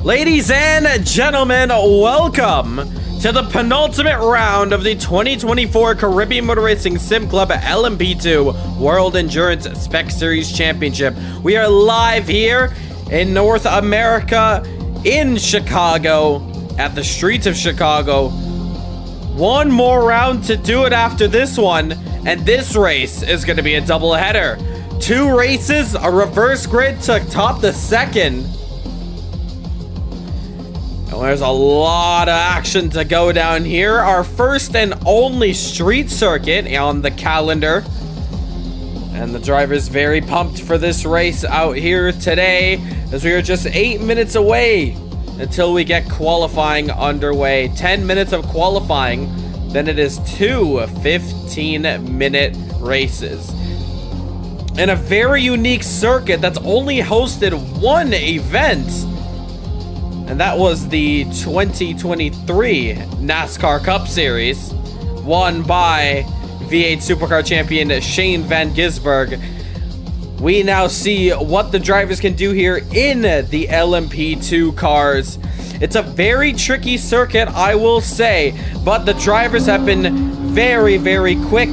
Ladies and gentlemen, welcome to the penultimate round of the 2024 Caribbean Motor Racing Sim Club LMP2 World Endurance Spec Series Championship. We are live here in North America, in Chicago, at the streets of Chicago. One more round to do it after this one, and this race is going to be a doubleheader. Two races, a reverse grid to top the second. And there's a lot of action to go down here. Our first and only street circuit on the calendar. And the driver's very pumped for this race out here today, as we are just 8 minutes away until we get qualifying underway. 10 minutes of qualifying, then it is two 15-minute races. In a very unique circuit that's only hosted one event, and that was the 2023 NASCAR Cup Series, won by V8 Supercar champion Shane Van Gisbergen. We now see what the drivers can do here in the LMP2 cars. It's a very tricky circuit, I will say, but the drivers have been very, very quick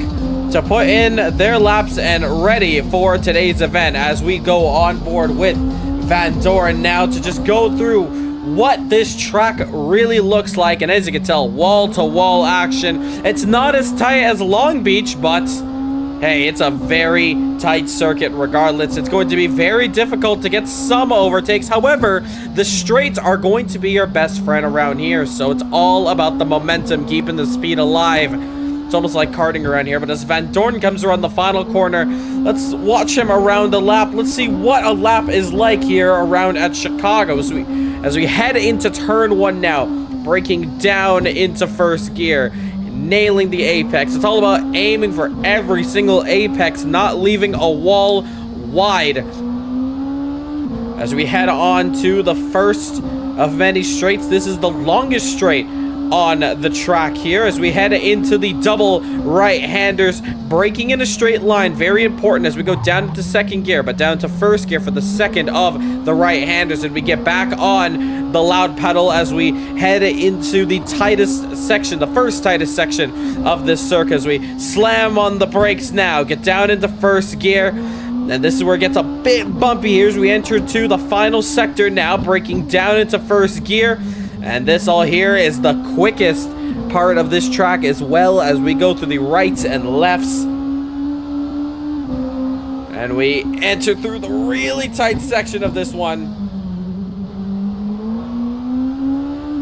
to put in their laps and ready for today's event, as we go on board with Van Doren now to just go through what this track really looks like. And as you can tell, wall-to-wall action. It's not as tight as Long Beach, but hey, it's a very tight circuit regardless. It's going to be very difficult to get some overtakes. However, the straights are going to be your best friend around here, so it's all about the momentum, keeping the speed alive. It's almost like karting around here. But as Van Doren comes around the final corner, let's watch him around the lap. Let's see what a lap is like here around at Chicago as we head into turn one now, breaking down into first gear, nailing the apex. It's all about aiming for every single apex, not leaving a wall wide. As we head on to the first of many straights, this is the longest straight on the track here, as we head into the double right-handers, braking in a straight line. Very important as we go down into second gear, but down to first gear for the second of the right-handers, and we get back on the loud pedal as we head into the tightest section, the first tightest section of this circuit, as we slam on the brakes now, get down into first gear. And this is where it gets a bit bumpy here as we enter to the final sector now, braking down into first gear. And this all here is the quickest part of this track, as well as we go through the rights and lefts. And we enter through the really tight section of this one.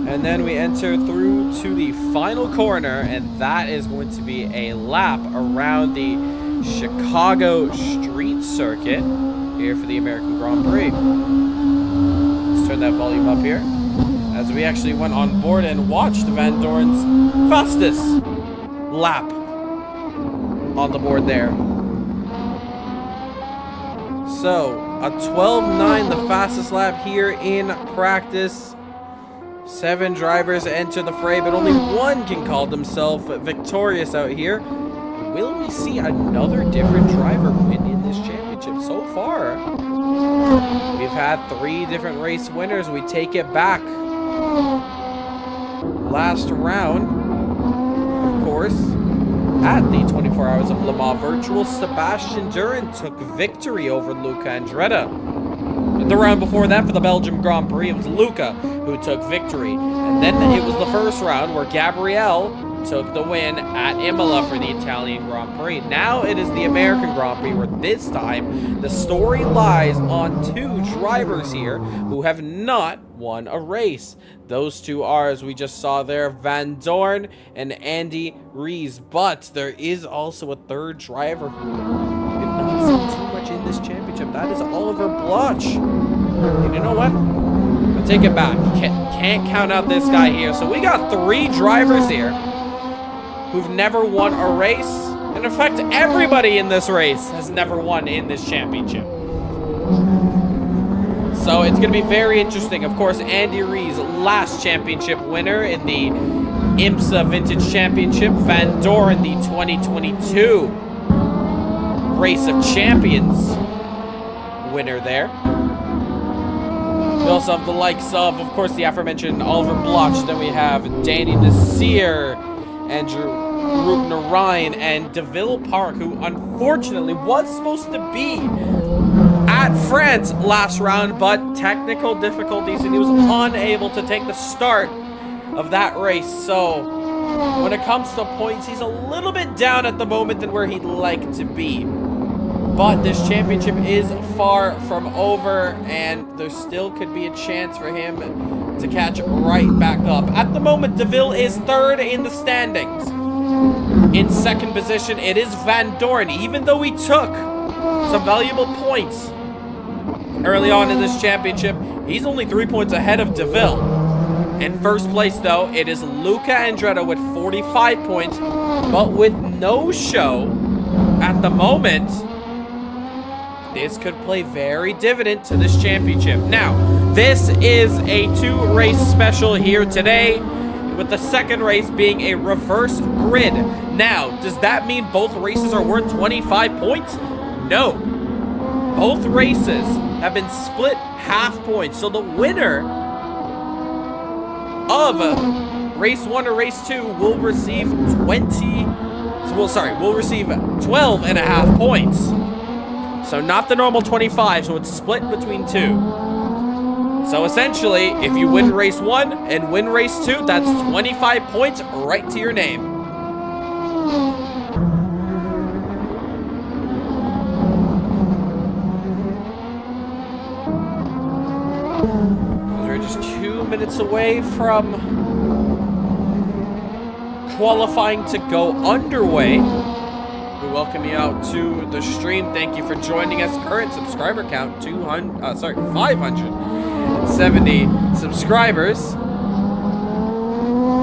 And then we enter through to the final corner, and that is going to be a lap around the Chicago street circuit here for the American Grand Prix. Let's turn that volume up here, as we actually went on board and watched Van Doren's fastest lap on the board there. So, a 12.9, the fastest lap here in practice. 7 drivers enter the fray, but only one can call himself victorious out here. Will we see another different driver win in this championship? So far, we've had 3 different race winners. We take it back. Last round, of course, at the 24 Hours of Le Mans Virtual, Sebastian Duran took victory over Luca Andretti. The round before that for the Belgium Grand Prix, it was Luca who took victory. And then it was the first round where Gabriel took the win at Imola for the Italian Grand Prix. Now it is the American Grand Prix, where this time the story lies on 2 drivers here who have not won a race. Those 2 are, as we just saw there, Van Doren and Andy Rees. But there is also a 3rd driver who we have not seen too much in this championship. That is Oliver Bloch. And you know what? I'll take it back. Can't count out this guy here. So we got 3 drivers here who've never won a race. And in fact, everybody in this race has never won in this championship. So it's going to be very interesting. Of course, Andy Rees, last championship winner in the IMSA Vintage Championship. Van Doren, the 2022 Race of Champions winner there. We also have the likes of course, the aforementioned Oliver Bloch. Then we have Danny Nasir, Andrew Rupner Ryan, and DeVille Park, who unfortunately was supposed to be at France last round, but technical difficulties, and he was unable to take the start of that race. So when it comes to points, he's a little bit down at the moment than where he'd like to be. But this championship is far from over, and there still could be a chance for him to catch right back up. At the moment, DeVille is third in the standings. In second position, it is Van Dorn. Even though he took some valuable points early on in this championship, he's only 3 points ahead of DeVille. In first place, though, it is Luca Andretta with 45 points, but with no show at the moment. This could play very dividend to this championship. Now, this is a 2-race special here today, with the second race being a reverse grid. Now, does that mean both races are worth 25 points? No. Both races have been split half points, so the winner of race 1 or race 2 will receive 12 and a half points. So not the normal 25, so it's split between 2. So essentially, if you win race 1 and win race 2, that's 25 points right to your name. We're just 2 minutes away from qualifying to go underway. We welcome you out to the stream. Thank you for joining us. Current subscriber count 570 subscribers.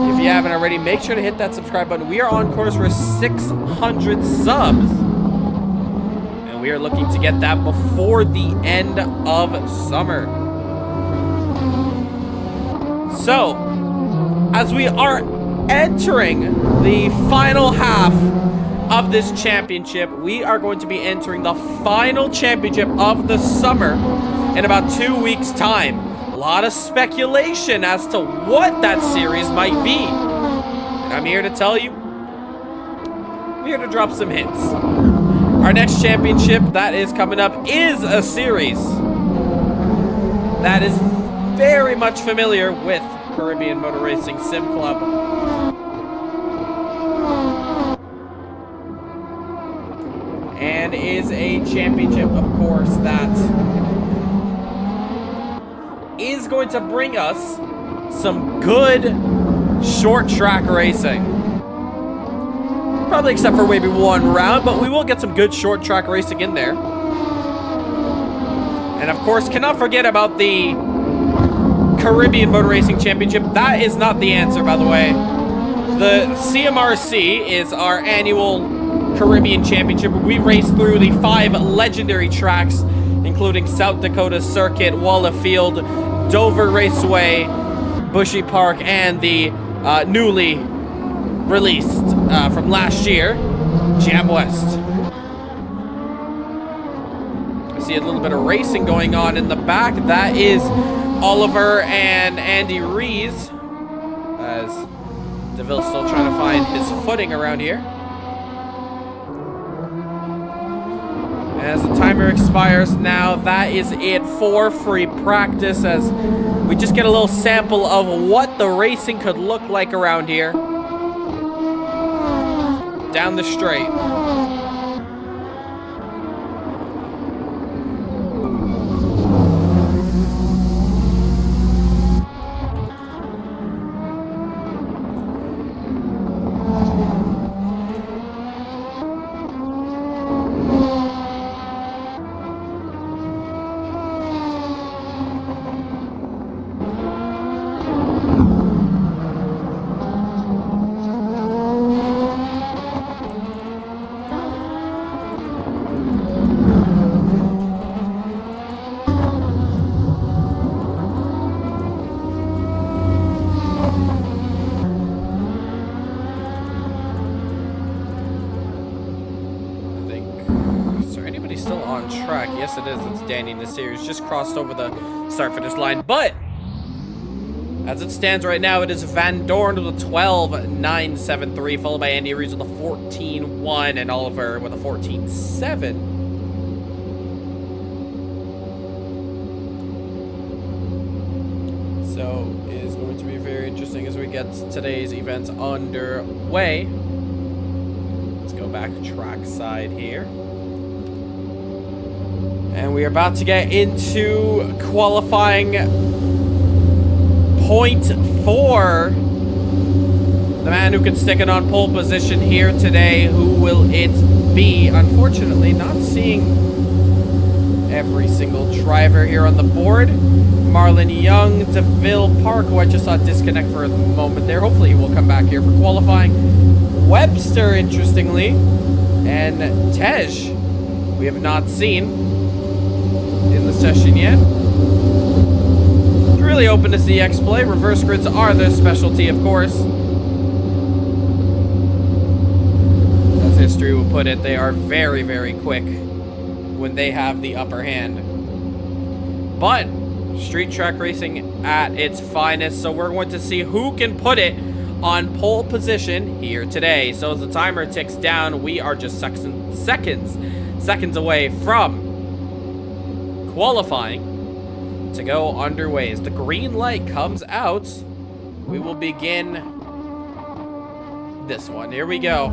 If you haven't already, make sure to hit that subscribe button. We are on course for 600 subs, and we are looking to get that before the end of summer. So, as we are entering the final half of this championship, we are going to be entering the final championship of the summer in about 2 weeks' time. A lot of speculation as to what that series might be. And I'm here to tell you, I'm here to drop some hints. Our next championship that is coming up is a series that is very much familiar with Caribbean Motor Racing Sim Club. And is a championship, of course, that is going to bring us some good short track racing. Probably except for maybe one round, but we will get some good short track racing in there. And of course, cannot forget about the Caribbean Motor Racing Championship. That is not the answer, by the way. The CMRSC is our annual Caribbean Championship. We race through the 5 legendary tracks, including South Dakota Circuit, Walla Field, Dover Raceway, Bushy Park, and the newly released from last year, Jam West. I see a little bit of racing going on in the back. That is Oliver and Andy Rees, as DeVille's still trying to find his footing around here. As the timer expires now, that is it for free practice, as we just get a little sample of what the racing could look like around here. Down the straight. it is. It's Danny Nasir, who's just crossed over the start-finish line. But as it stands right now, it is Van Dorn with a 12.973, followed by Andy Rees with a 14.1, and Oliver with a 14.7. So it is going to be very interesting as we get today's events underway. Let's go back to track side here. And we are about to get into qualifying point 4. The man who can stick it on pole position here today. Who will it be? Unfortunately, not seeing every single driver here on the board. Marlon Young, DeVille Park, who I just saw disconnect for a moment there. Hopefully he will come back here for qualifying. Webster, interestingly, and Tej, we have not seen in the session yet. Really open to see X-Play. Reverse grids are their specialty, of course. As history will put it, they are very, very quick when they have the upper hand. But street track racing at its finest, so we're going to see who can put it on pole position here today. So as the timer ticks down, we are just seconds away from qualifying to go underway. As the green light comes out, we will begin this one. Here we go.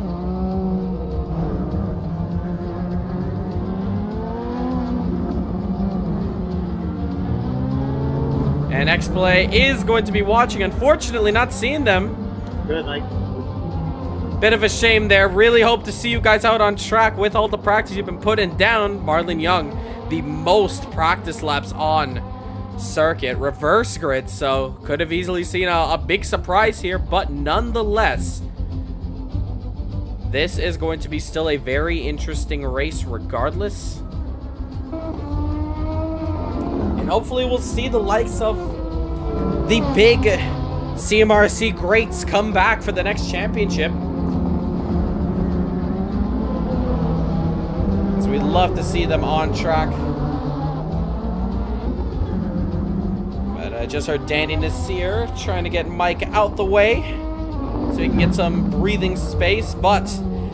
And X-Play is going to be watching. Unfortunately, not seeing them. Good night. Bit of a shame there. Really hope to see you guys out on track with all the practice you've been putting down. Marlon Young, the most practice laps on circuit. Reverse grid, so could have easily seen a big surprise here. But nonetheless, this is going to be still a very interesting race regardless. And hopefully we'll see the likes of the big CMRSC greats come back for the next championship. So we'd love to see them on track. But I just heard Danny Nasir trying to get Mike out the way so he can get some breathing space. But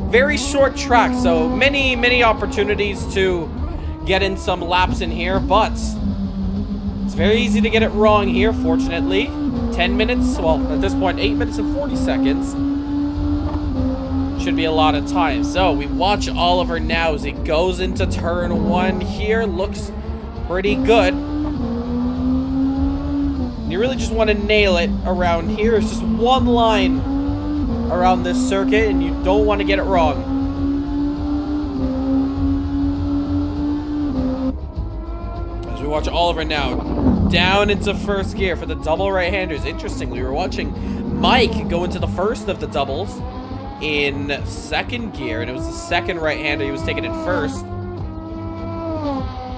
very short track, so many opportunities to get in some laps in here. But it's very easy to get it wrong here, fortunately. 10 minutes, well, at this point, 8 minutes and 40 seconds. Should be a lot of time. So we watch Oliver now as he goes into turn 1 here. Looks pretty good. You really just want to nail it around here. It's just one line around this circuit, and you don't want to get it wrong. We watch Oliver now down into first gear for the double right-handers. Interestingly, we were watching Mike go into the first of the doubles in second gear, and it was the second right-hander he was taking in first.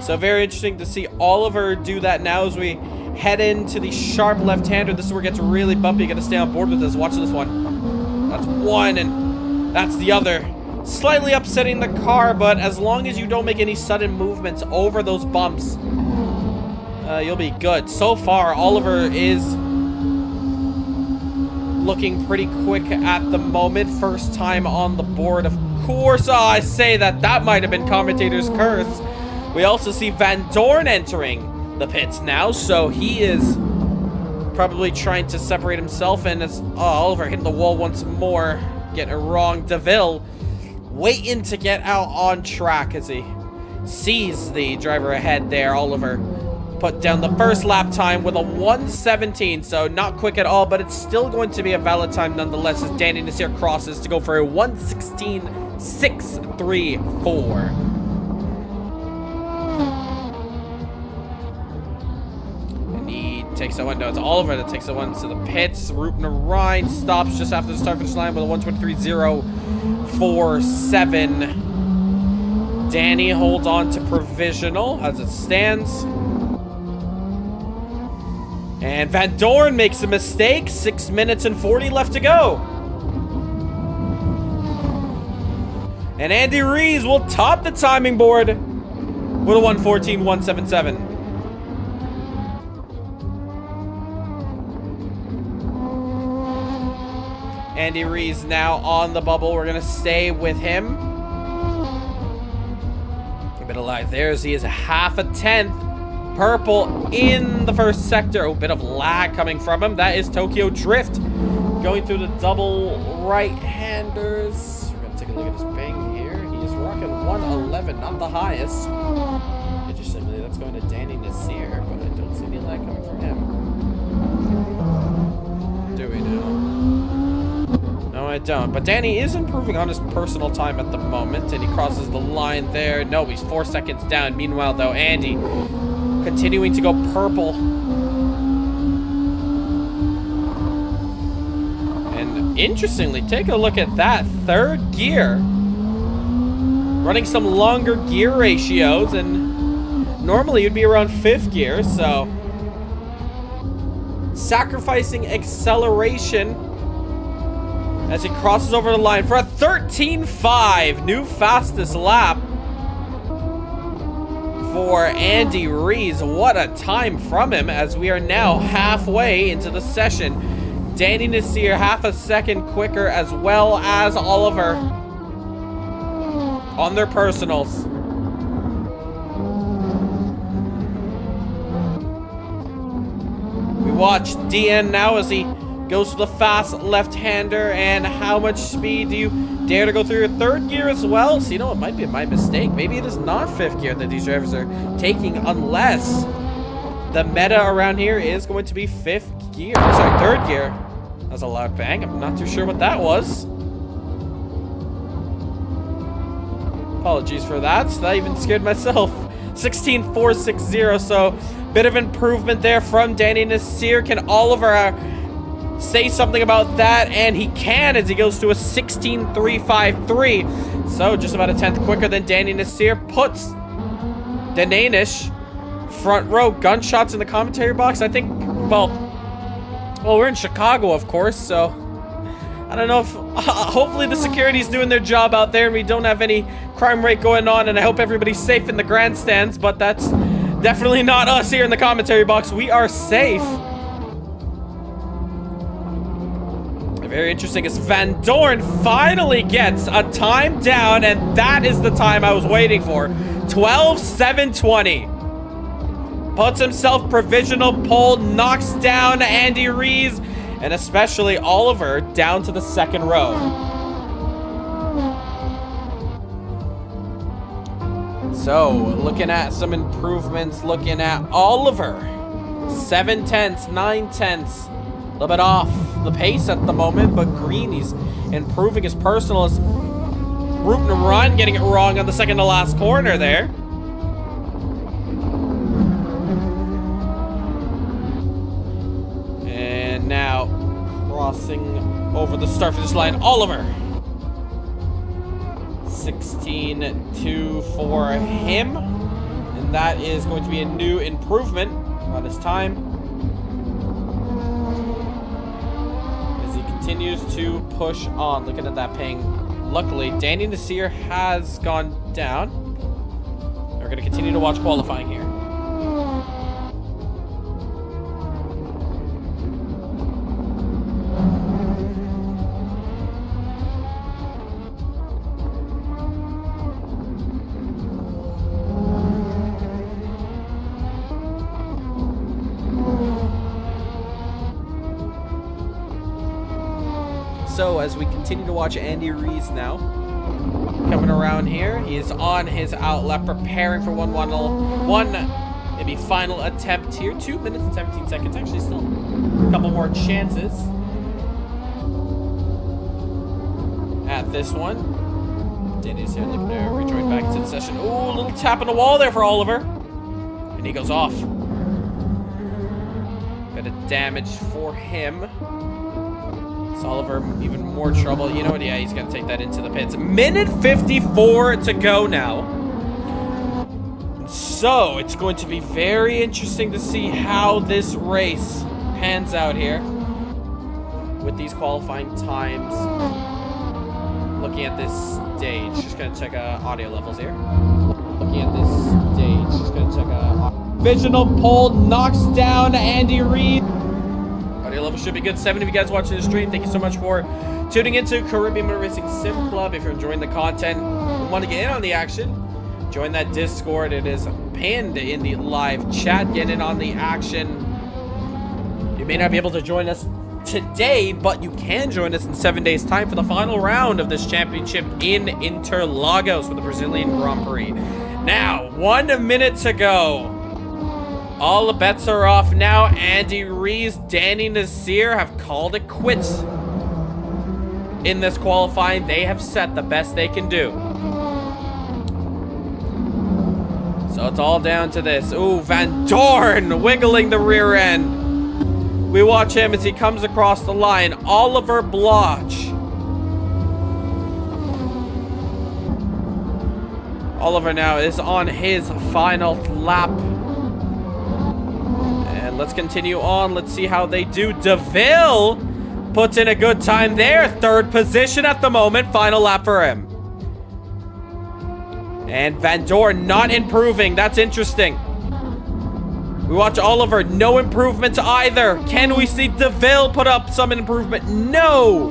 So very interesting to see Oliver do that now as we head into the sharp left-hander. This is where it gets really bumpy. You got to stay on board with this. Watch this one. That's one, and that's the other. Slightly upsetting the car, but as long as you don't make any sudden movements over those bumps, you'll be good. So far, Oliver is looking pretty quick at the moment. First time on the board, of course. I say that might have been commentator's curse. We also see Van Dorn entering the pits now, so he is probably trying to separate himself. And as Oliver hitting the wall once more, getting it wrong. DeVille waiting to get out on track as he sees the driver ahead there. Oliver put down the first lap time with a 1:17, so not quick at all, but it's still going to be a valid time nonetheless as Danny Nasir crosses to go for a 1:16.634. And he takes that one down. It's Oliver that takes that one to the pits. Rupen Ryan stops just after the start finish line with a 1:23.047. Danny holds on to provisional as it stands. And Van Dorn makes a mistake. 6 minutes and 40 left to go. And Andy Rees will top the timing board with a 1:14.177. Andy Rees now on the bubble. We're going to stay with him. A bit of lag there as he is a half a tenth purple in the first sector. A bit of lag coming from him. That is Tokyo Drift going through the double right-handers. We're going to take a look at his ping here. He is rocking 111, not the highest. Interestingly, that's going to Danny Nasir, but I don't see any lag coming from him. Do we know? No, I don't. But Danny is improving on his personal time at the moment, and he crosses the line there. No, he's 4 seconds down. Meanwhile, though, Andy continuing to go purple. And interestingly, take a look at that. Third gear. Running some longer gear ratios, and normally you'd be around fifth gear, so sacrificing acceleration as he crosses over the line for a 13.5, new fastest lap for Andy Rees. What a time from him as we are now halfway into the session. Danny Nasir half a second quicker, as well as Oliver on their personals. We watch DN now as he goes to the fast left-hander. And how much speed do you dare to go through your third gear as well? So, you know, it might be my mistake. Maybe it is not fifth gear that these drivers are taking, unless the meta around here is going to be fifth gear. Sorry, third gear. That was a loud bang. I'm not too sure what that was. Apologies for that. That even scared myself. 16.460. So, bit of improvement there from Danny Nasir. Can Oliver say something about that? And he can, as he goes to a 16.353. So just about a tenth quicker than Danny Nasir. Puts the Danish front row. Gunshots in the commentary box. I think, well, we're in Chicago, of course, so I don't know if hopefully the security's doing their job out there and we don't have any crime rate going on, and I hope everybody's safe in the grandstands, but that's definitely not us here in the commentary box. We are safe. Very interesting as Van Dorn finally gets a time down, and that is the time I was waiting for. 12.720. Puts himself provisional pole, knocks down Andy Rees, and especially Oliver down to the second row. So, looking at some improvements, looking at Oliver. 7 tenths, 9 tenths. A little bit off the pace at the moment, but Green, he's improving his personal. Is rooting to run, getting it wrong on the second to last corner there. And now crossing over the start finish line, Oliver. 16.2 for him, and that is going to be a new improvement on his time. Continues to push on. Looking at that ping. Luckily, Danny Nasir has gone down. We're going to continue to watch qualifying here. So as we continue to watch Andy Rees now, coming around here, he is on his outlet, preparing for one maybe final attempt here. 2 minutes and 17 seconds. Actually, still a couple more chances at this one. Danny's here looking to rejoin back into the session. Ooh, a little tap on the wall there for Oliver, and he goes off. Bit of damage for him. Oliver even more trouble. You know what? Yeah, he's going to take that into the pits. Minute 54 to go now. So it's going to be very interesting to see how this race pans out here with these qualifying times. Looking at this stage, just going to check audio levels here. Looking at this stage. Just gonna check out. Visional pole knocks down Andy Reid. Audio level should be good. 7 of you guys watching the stream. Thank you so much for tuning into Caribbean Motor Racing Sim Club. If you're enjoying the content and want to get in on the action, join that Discord. It is pinned in the live chat. Get in on the action. You may not be able to join us today, but you can join us in 7 days' time for the final round of this championship in Interlagos for the Brazilian Grand Prix. Now, 1 minute to go. All the bets are off now. Andy Rees, Danny Nasir have called it quits in this qualifying. They have set the best they can do. So it's all down to this. Ooh, Van Dorn wiggling the rear end. We watch him as he comes across the line. Oliver Bloch. Oliver now is on his final lap. And let's continue on. Let's see how they do. DeVille puts in a good time there. 3rd position at the moment. Final lap for him. And Van Dorn not improving. That's interesting. We watch Oliver. No improvement either. Can we see DeVille put up some improvement? No.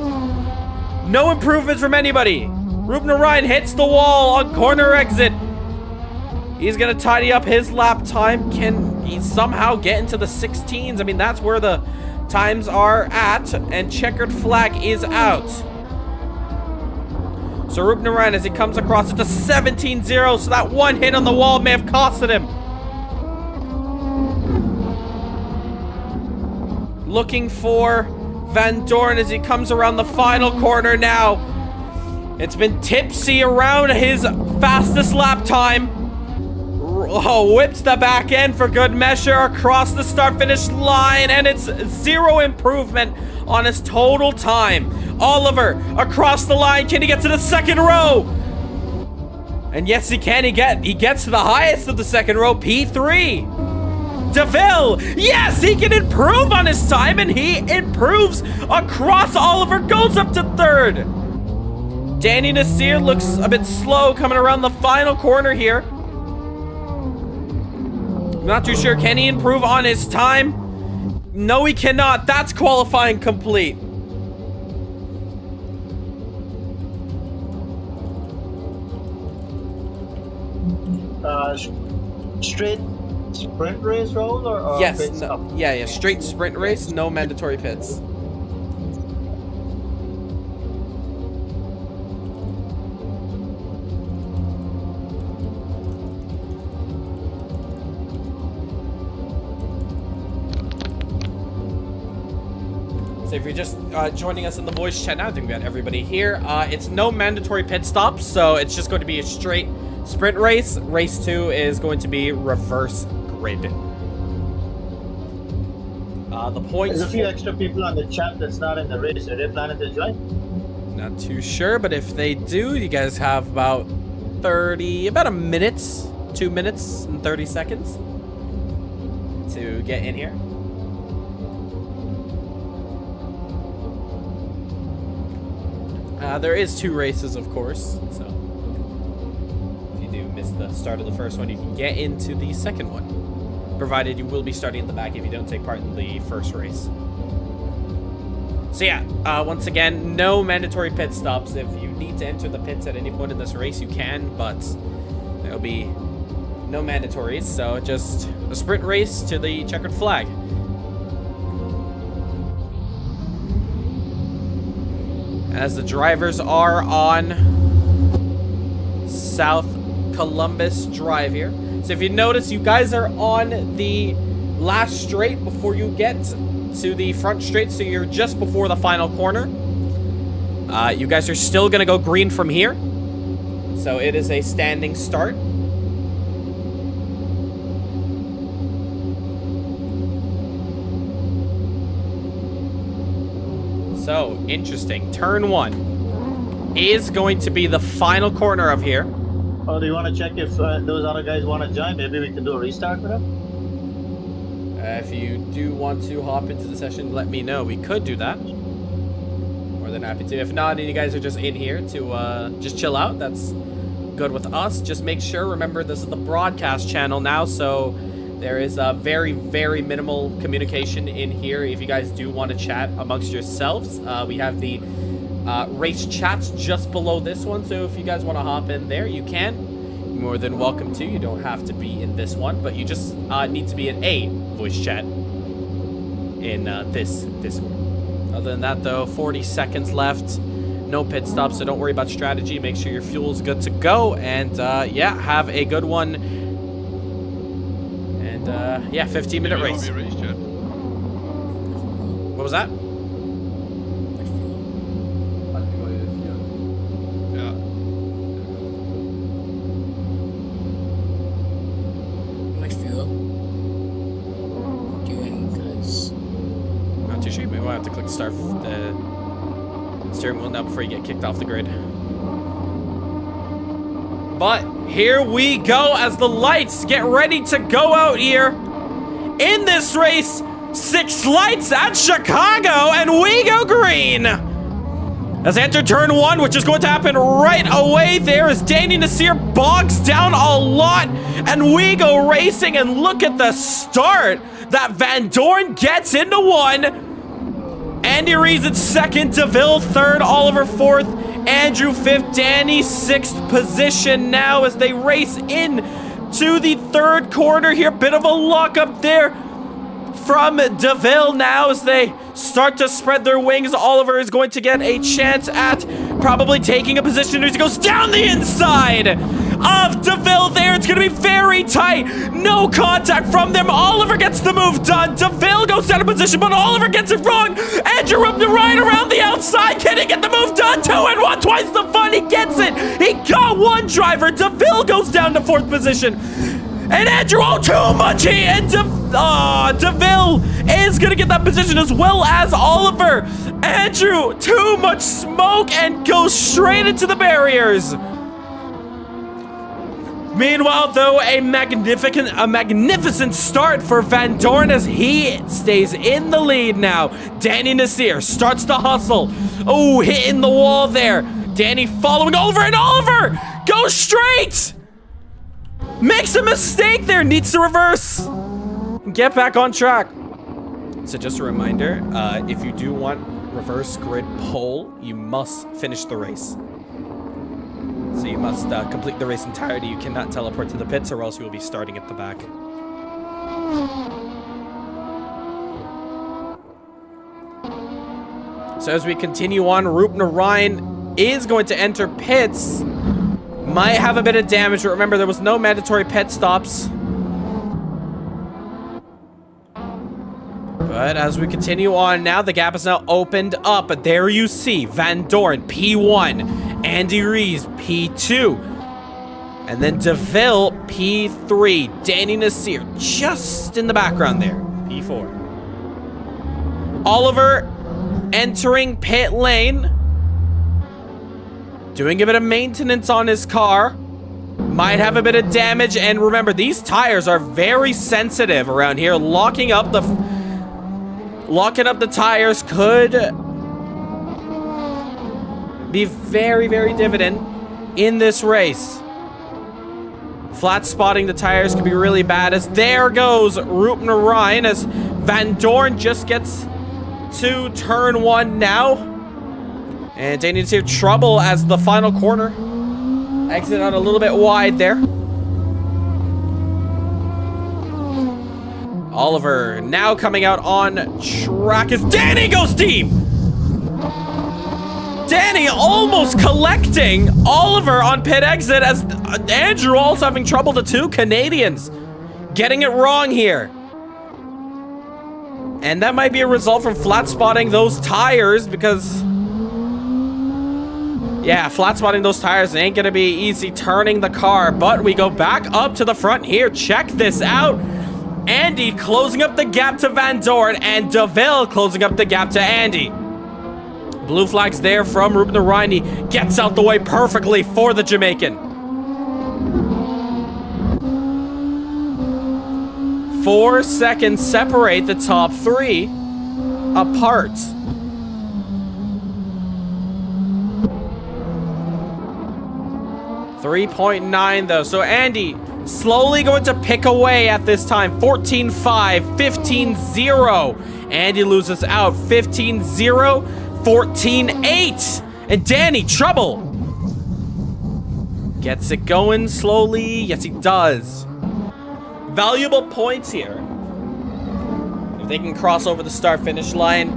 No improvements from anybody. Ruben Ryan hits the wall on corner exit. He's going to tidy up his lap time. Can he somehow get into the 16s? I mean, that's where the times are at. And checkered flag is out. So Ruben Ryan, as he comes across, it's a 17-0. So that one hit on the wall may have costed him. Looking for Van Dorn as he comes around the final corner now. It's been tipsy around his fastest lap time. Oh, whips the back end for good measure across the start-finish line, and it's 0 improvement on his total time. Oliver across the line. Can he get to the 2nd row? And yes, he can. He gets to the highest of the 2nd row, P3. DeVille, yes, he can improve on his time, and he improves across Oliver, goes up to 3rd. Danny Nasir looks a bit slow coming around the final corner here. I'm not too sure. Can he improve on his time? No, he cannot. That's qualifying complete. Straight sprint race roll or yes, pit stop? yeah, straight sprint race, no mandatory pits. So if you're just joining us in the voice chat now, I think we got everybody here. It's no mandatory pit stops, so it's just going to be a straight sprint race. Race 2 is going to be reverse grid. The points. There's a few extra people on the chat that's not in the race. Are they planning to join? Not too sure, but if they do, you guys have about a minute, 2 minutes and 30 seconds to get in here. There is 2 races, of course, so if you do miss the start of the first one, you can get into the second one, provided you will be starting in the back if you don't take part in the first race. So yeah, once again, no mandatory pit stops. If you need to enter the pits at any point in this race, you can, but there'll be no mandatories, so just a sprint race to the checkered flag. As the drivers are on South Columbus Drive here. So if you notice, you guys are on the last straight before you get to the front straight, so you're just before the final corner. You guys are still gonna go green from here. So it is a standing start. So, interesting. Turn 1 is going to be the final corner of here. Oh, do you want to check if those other guys want to join? Maybe we can do a restart for them? If you do want to hop into the session, let me know. We could do that. More than happy to. If not, and you guys are just in here to just chill out, that's good with us. Just make sure, remember, this is the broadcast channel now, so there is a very, very minimal communication in here. If you guys do want to chat amongst yourselves, we have the race chats just below this one, so if you guys want to hop in there, you can. You're more than welcome to. You don't have to be in this one, but you just need to be in a voice chat in this one. Other than that, though, 40 seconds left. No pit stops, so don't worry about strategy. Make sure your fuel's good to go, and yeah, have a good one. And yeah, 15-minute race. What was that? You may have to click start the steering wheel now before you get kicked off the grid. But here we go as the lights get ready to go out here. In this race, 6 lights at Chicago, and we go green. As they enter turn 1, which is going to happen right away, there as Danny Nasir bogs down a lot, and we go racing, and look at the start that Van Dorn gets into 1. Andy Rees at 2nd, DeVille 3rd, Oliver 4th, Andrew 5th, Danny 6th position now as they race in to the 3rd corner here. Bit of a lock up there from DeVille now as they start to spread their wings. Oliver is going to get a chance at probably taking a position as he goes down the inside of DeVille there. It's going to be very tight. No contact from them. Oliver gets the move done. DeVille goes down in position, but Oliver gets it wrong. Andrew up the right around the outside. Can he get the move done? 2 and 1, twice the fun. He gets it. He got one driver. DeVille goes down to 4th position. And Andrew, oh, too much heat. And DeVille is going to get that position as well as Oliver. Andrew, too much smoke and goes straight into the barriers. Meanwhile, though, a magnificent start for Van Dorn as he stays in the lead now. Danny Nasir starts to hustle. Oh, hitting the wall there. Danny following over, and Oliver goes straight. Makes a mistake there, needs to reverse. Get back on track. So just a reminder, if you do want reverse grid pole, you must finish the race. So you must complete the race entirety. You cannot teleport to the pits or else you will be starting at the back. So as we continue on, Rupner Ryan is going to enter pits. Might have a bit of damage, but remember there was no mandatory pit stops. But as we continue on now, the gap is now opened up. But there you see Van Dorn, P1. Andy Rees, P2. And then DeVille, P3. Danny Nasir, just in the background there, P4. Oliver entering pit lane. Doing a bit of maintenance on his car. Might have a bit of damage. And remember, these tires are very sensitive around here. Locking up the tires could be very, very dividend in this race. Flat spotting the tires could be really bad as there goes Rupner Ryan as Van Dorn just gets to turn 1 now. And Danny Nasir trouble as the final corner. Exit out a little bit wide there. Oliver now coming out on track as Danny goes deep. Danny almost collecting Oliver on pit exit as Andrew also having trouble. The 2 Canadians getting it wrong here. And that might be a result from flat spotting those tires because, yeah, flat spotting those tires ain't gonna be easy turning the car. But we go back up to the front here. Check this out. Andy closing up the gap to Van Dorn and DeVille closing up the gap to Andy. Blue flags there from Rupner Ryan. He gets out the way perfectly for the Jamaican. 4 seconds separate the top 3 apart. 3.9 though. So Andy slowly going to pick away at this time. 14-5, 15-0. Andy loses out. 15-0, 14-8. And Danny, trouble. Gets it going slowly. Yes, he does. Valuable points here. If they can cross over the start-finish line,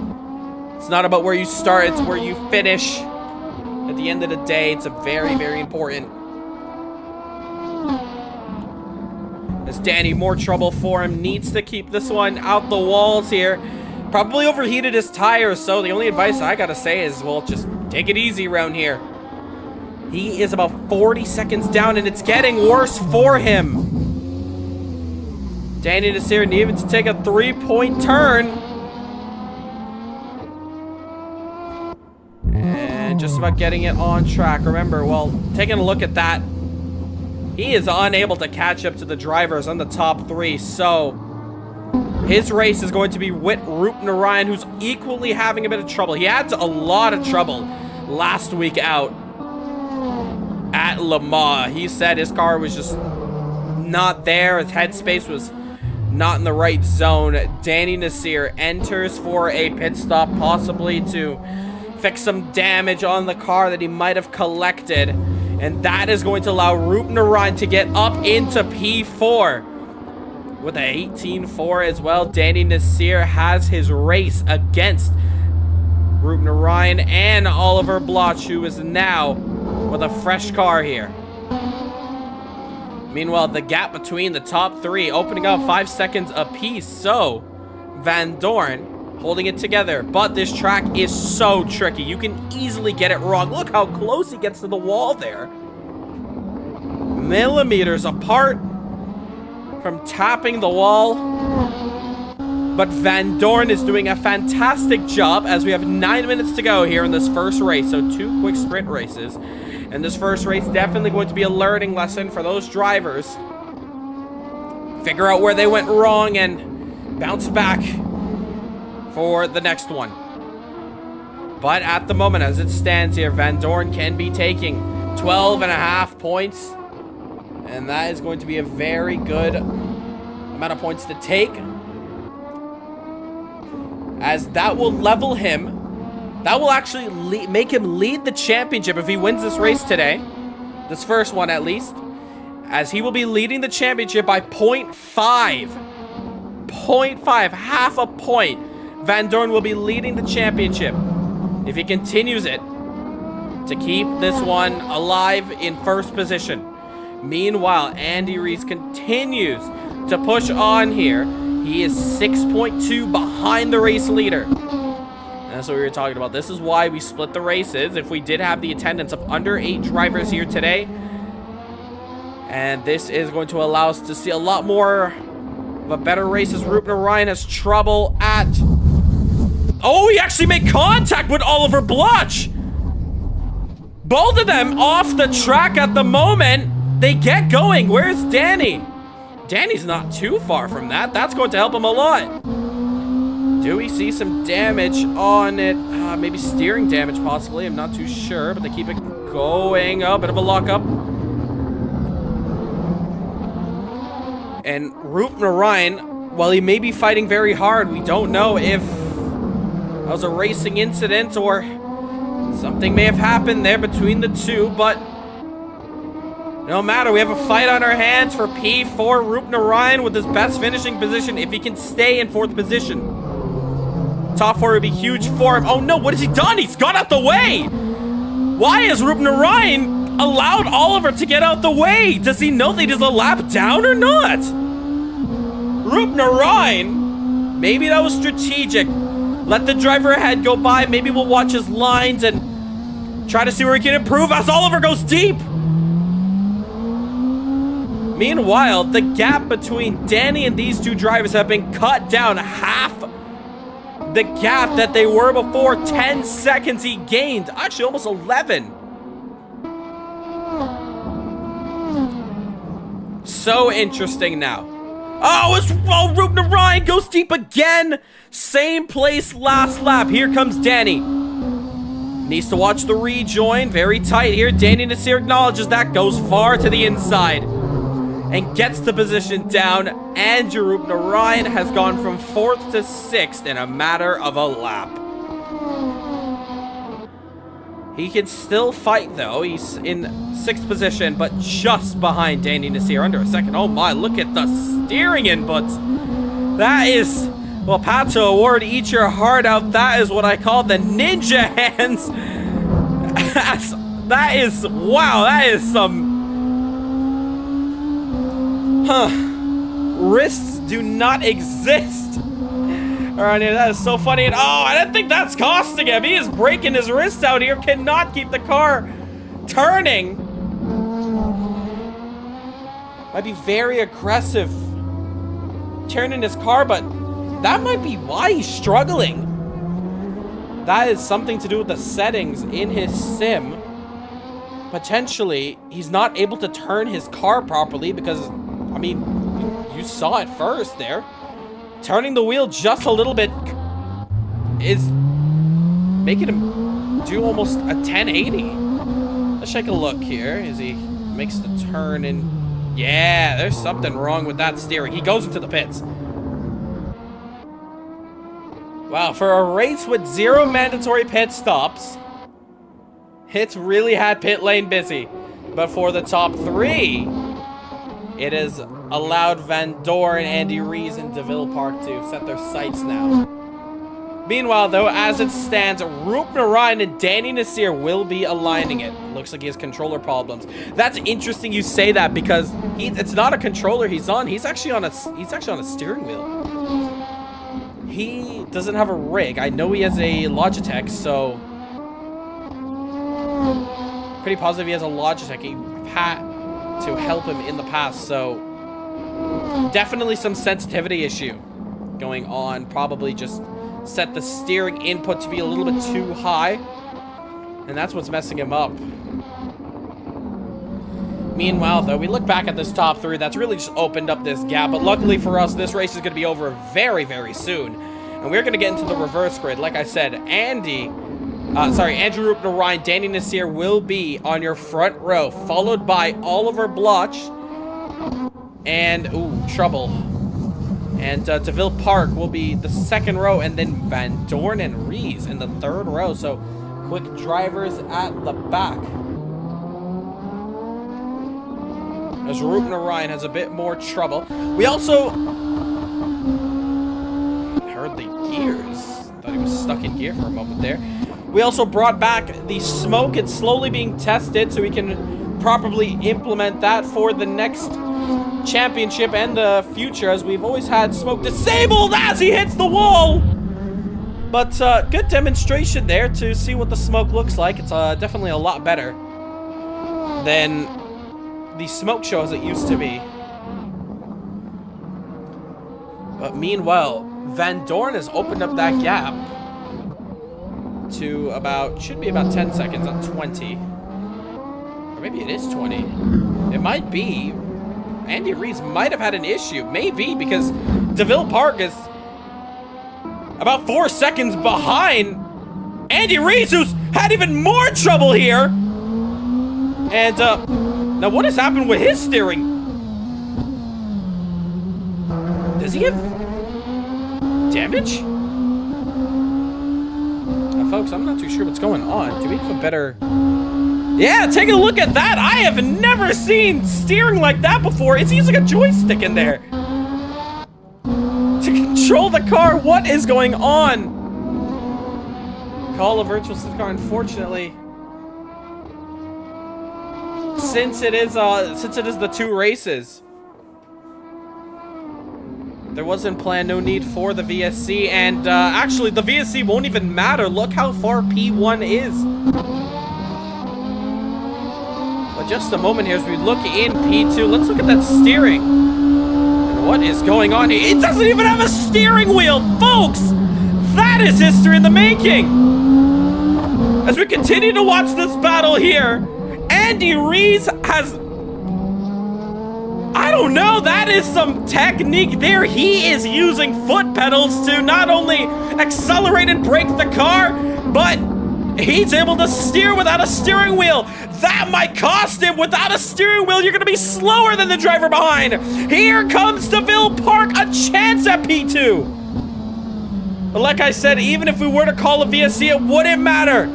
it's not about where you start, it's where you finish. At the end of the day, it's a very, very important. As Danny, more trouble for him. Needs to keep this one out the walls here. Probably overheated his tires, so the only advice I gotta say is, well, just take it easy around here. He is about 40 seconds down, and it's getting worse for him. Danny Nasir needed to take a 3-point turn. And just about getting it on track. Remember, well, taking a look at that, he is unable to catch up to the drivers on the top 3, so his race is going to be with Rup Narayan, who's equally having a bit of trouble. He had a lot of trouble last week out at Le Mans. He said his car was just not there. His headspace was not in the right zone. Danny Nasir enters for a pit stop, possibly to fix some damage on the car that he might have collected. And that is going to allow Rup Narayan to get up into P4. With an 18-4 as well, Danny Nasir has his race against Rup Narayan and Oliver Bloch, who is now with a fresh car here. Meanwhile, the gap between the top 3 opening up 5 seconds apiece. So, Van Dorn holding it together. But this track is so tricky. You can easily get it wrong. Look how close he gets to the wall there. Millimeters apart from tapping the wall. But Van Dorn is doing a fantastic job as we have 9 minutes to go here in this first race. So 2 quick sprint races. And this first race definitely going to be a learning lesson for those drivers. Figure out where they went wrong and bounce back for the next one. But at the moment, as it stands here, Van Dorn can be taking 12.5 points. And that is going to be a very good amount of points to take, as that will level him. That will actually make him lead the championship if he wins this race today. This first one, at least. As he will be leading the championship by 0.5. 0.5, half a point. Van Dorn will be leading the championship if he continues it to keep this one alive in first position. Meanwhile, Andy Rees continues to push on here. He is 6.2 behind the race leader. That's what we were talking about. This is why we split the races. If we did have the attendance of under 8 drivers here today. And this is going to allow us to see a lot more of a better race as Rup Narayan has trouble at... Oh, he actually made contact with Oliver Bloch. Both of them off the track at the moment. They get going. Where's Danny? Danny's not too far from that. That's going to help him a lot. Do we see some damage on it? Maybe steering damage, possibly. I'm not too sure, but they keep it going. Oh, bit of a lockup. And Rup Narayan, while he may be fighting very hard, we don't know if that was a racing incident or something may have happened there between the two, but no matter, we have a fight on our hands for P4. Rup Narayan with his best finishing position if he can stay in 4th position. Top 4 would be huge for him. Oh no, what has he done? He's got out the way! Why has Rup Narayan allowed Oliver to get out the way? Does he know that he's a lap down or not? Rup Narayan, maybe that was strategic. Let the driver ahead go by. Maybe we'll watch his lines and try to see where he can improve as Oliver goes deep. Meanwhile, the gap between Danny and these two drivers have been cut down half the gap that they were before. 10 seconds he gained. Actually, almost 11. So interesting now. Oh, Rup Narayan goes deep again. Same place last lap. Here comes Danny. Needs to watch the rejoin. Very tight here. Danny Nasir acknowledges that. Goes far to the inside. And gets the position down. Andrew Narayan has gone from 4th to 6th in a matter of a lap. He can still fight, though. He's in 6th position, but just behind Danny Nasir, under a second. Oh my, look at the steering inputs. That is, well, Pato Award, eat your heart out. That is what I call the ninja hands. That is, wow, that is some... Wrists do not exist around here. That is so funny. And oh, I don't think that's costing him. He is breaking his wrist out here. Cannot keep the car turning. Might be very aggressive turning his car, but that might be why he's struggling. That is something to do with the settings in his sim. Potentially, he's not able to turn his car properly because, I mean, you saw it first there. Turning the wheel just a little bit is making him do almost a 1080. Let's take a look here as he makes the turn and yeah, there's something wrong with that steering. He goes into the pits. Wow, for a race with 0 mandatory pit stops, it's really had pit lane busy. But for the top 3, it has allowed Van Dorn, Andy Rees, and DeVille Park to set their sights now. Meanwhile, though, as it stands, Roop Narayan and Danny Nasir will be aligning it. Looks like he has controller problems. That's interesting you say that because it's not a controller he's on. He's actually on a steering wheel. He doesn't have a rig. I know he has a Logitech, so pretty positive he has a Logitech. I've had to help him in the past, so definitely some sensitivity issue going on. Probably just set the steering input to be a little bit too high, and that's what's messing him up. Meanwhile, though, we look back at this top 3. That's really just opened up this gap, but luckily for us, this race is going to be over very, very soon, and we're going to get into the reverse grid. Like I said, Andrew Roop Narayan, Danny Nasir will be on your front row, followed by Oliver Bloch and, Trouble. And DeVille Park will be the 2nd row, and then Van Dorn and Rees in the 3rd row. So, quick drivers at the back. As Roop Narayan has a bit more trouble. We also heard the gears. Thought he was stuck in gear for a moment there. We also brought back the smoke. It's slowly being tested so we can properly implement that for the next championship and the future, as we've always had smoke disabled as he hits the wall. But good demonstration there to see what the smoke looks like. It's definitely a lot better than the smoke show as it used to be. But meanwhile, Van Dorn has opened up that gap to should be about 10 seconds on 20. Or maybe it is 20. It might be. Andy Rees might have had an issue. Maybe, because DeVille Park is about 4 seconds behind Andy Rees, who's had even more trouble here. And, now what has happened with his steering? Does he have damage? Folks, I'm not too sure what's going on. Do we have a better... Yeah, take a look at that. I have never seen steering like that before. It's using a joystick in there to control the car. What is going on? Call a virtual safety car, unfortunately. Since it is the 2 races, there wasn't planned, no need for the VSC, and actually the VSC won't even matter. Look how far P1 is. But just a moment here as we look in P2. Let's look at that steering. And what is going on here? It doesn't even have a steering wheel, folks! That is history in the making. As we continue to watch this battle here, Andy Rees has... I don't know, that is some technique there. He is using foot pedals to not only accelerate and brake the car, but He's able to steer without a steering wheel. That might cost him. Without a steering wheel, you're going to be slower than the driver behind. Here comes DeVille Park, a chance at P2. But like I said, even if we were to call a VSC, it wouldn't matter.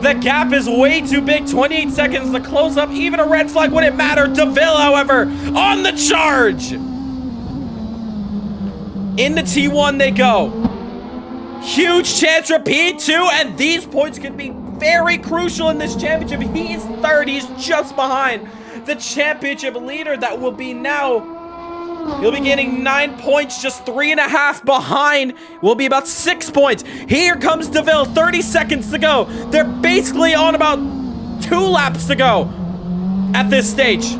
The gap is way too big. 28 seconds to close up. Even a red flag wouldn't matter. DeVille, however, on the charge. Into T1 they go. Huge chance for P2, and these points could be very crucial in this championship. He's third. He's just behind the championship leader that will be now. He'll be getting 9 points, just 3.5 behind. Will be about 6 points. Here comes DeVille, 30 seconds to go. They're basically on about 2 laps to go at this stage.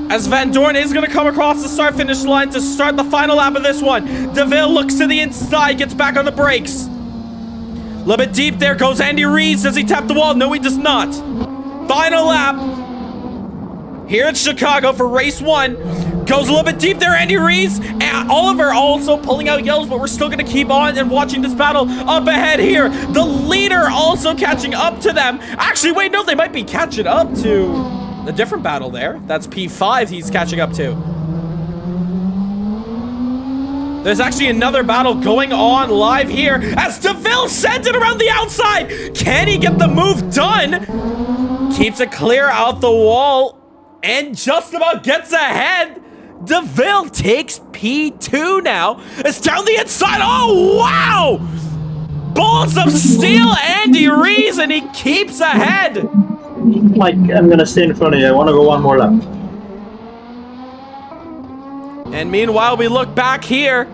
As Van Dorn is going to come across the start-finish line to start the final lap of this one. DeVille looks to the inside, gets back on the brakes. A little bit deep there goes Andy Rees. Does he tap the wall? No, he does not. Final lap here at Chicago for race 1. Goes a little bit deep there, Andy Rees. And Oliver also pulling out yellows, but we're still going to keep on and watching this battle up ahead here. The leader also catching up to them. Actually, wait, no, they might be catching up to a different battle there. That's P5 he's catching up to. There's actually another battle going on live here as DeVille sends it around the outside. Can he get the move done? Keeps it clear out the wall and just about gets ahead. DeVille takes P2 now. It's down the inside. Oh, wow! Balls of steel, Andy Rees, and he keeps ahead. Mike, I'm gonna stay in front of you. I want to go one more lap. And meanwhile, we look back here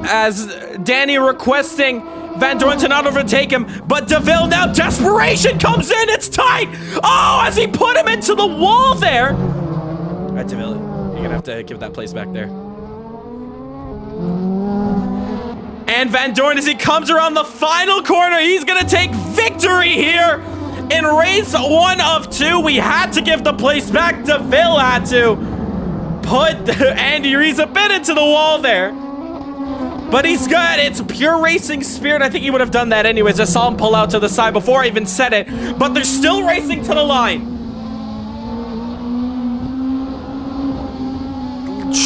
as Danny requesting Van Dorn to not overtake him, but DeVille now, desperation comes in. It's tight. Oh, as he put him into the wall there. All right, DeVille, you're gonna have to give that place back there. And Van Dorn, as he comes around the final corner, he's gonna take victory here in race 1 of 2. We had to give the place back. DeVille had to put Andy Rees a bit into the wall there. But he's good. It's pure racing spirit. I think he would have done that anyways. I saw him pull out to the side before I even said it. But they're still racing to the line.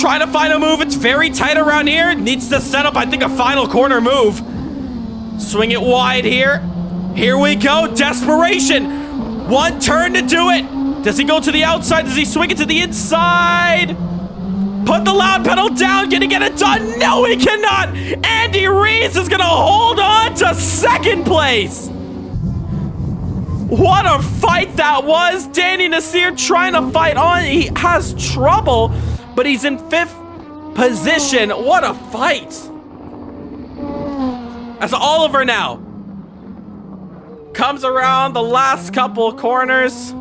Trying to find a move. It's very tight around here. Needs to set up, I think, a final corner move. Swing it wide here. Here we go. Desperation. One turn to do it. Does he go to the outside? Does he swing it to the inside? Put the loud pedal down. Can he get it done? No, he cannot. Andy Rees is going to hold on to second place. What a fight that was. Danny Nasir trying to fight on. He has trouble, but he's in 5th position. What a fight. As Oliver now comes around the last couple corners,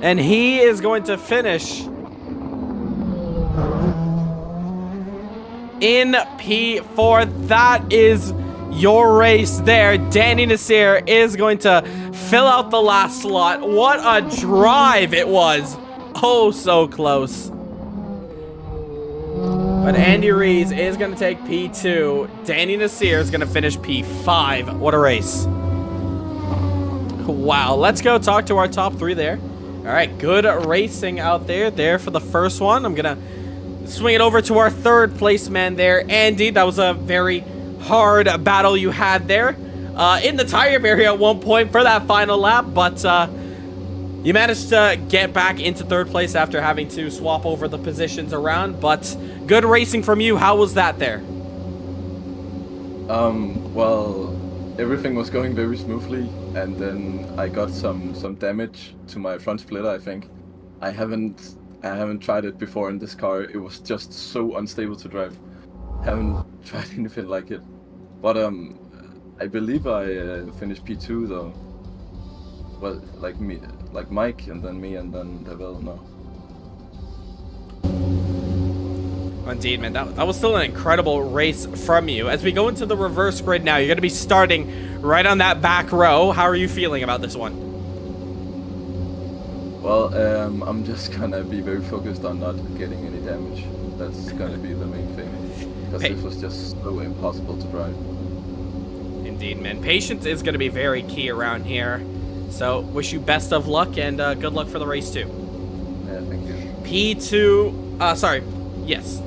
and he is going to finish in P4. That is your race there. Danny Nasir is going to fill out the last slot. What a drive it was. Oh, so close. But Andy Rees is going to take P2. Danny Nasir is going to finish P5. What a race. Wow. Let's go talk to our top 3 there. All right. Good racing out there for the first one. I'm going to swing it over to our 3rd place man there. Andy, that was a very hard battle you had there in the tire barrier at one point for that final lap, but you managed to get back into 3rd place after having to swap over the positions around. But good racing from you. How was that there? Well, everything was going very smoothly, and then I got some damage to my front splitter, I think. I haven't tried it before in this car. It was just so unstable to drive. Haven't tried anything like it. But I believe I finished P2 though. Well, like Mike, and then me, and then DeVille. No. Indeed, man. That was still an incredible race from you. As we go into the reverse grid now, you're going to be starting right on that back row. How are you feeling about this one? Well, I'm just gonna be very focused on not getting any damage. That's gonna be the main thing. Because this was just so impossible to drive. Indeed, man. Patience is going to be very key around here. So, wish you best of luck and good luck for the race, too. Yeah, thank you. P2, sorry. Yes.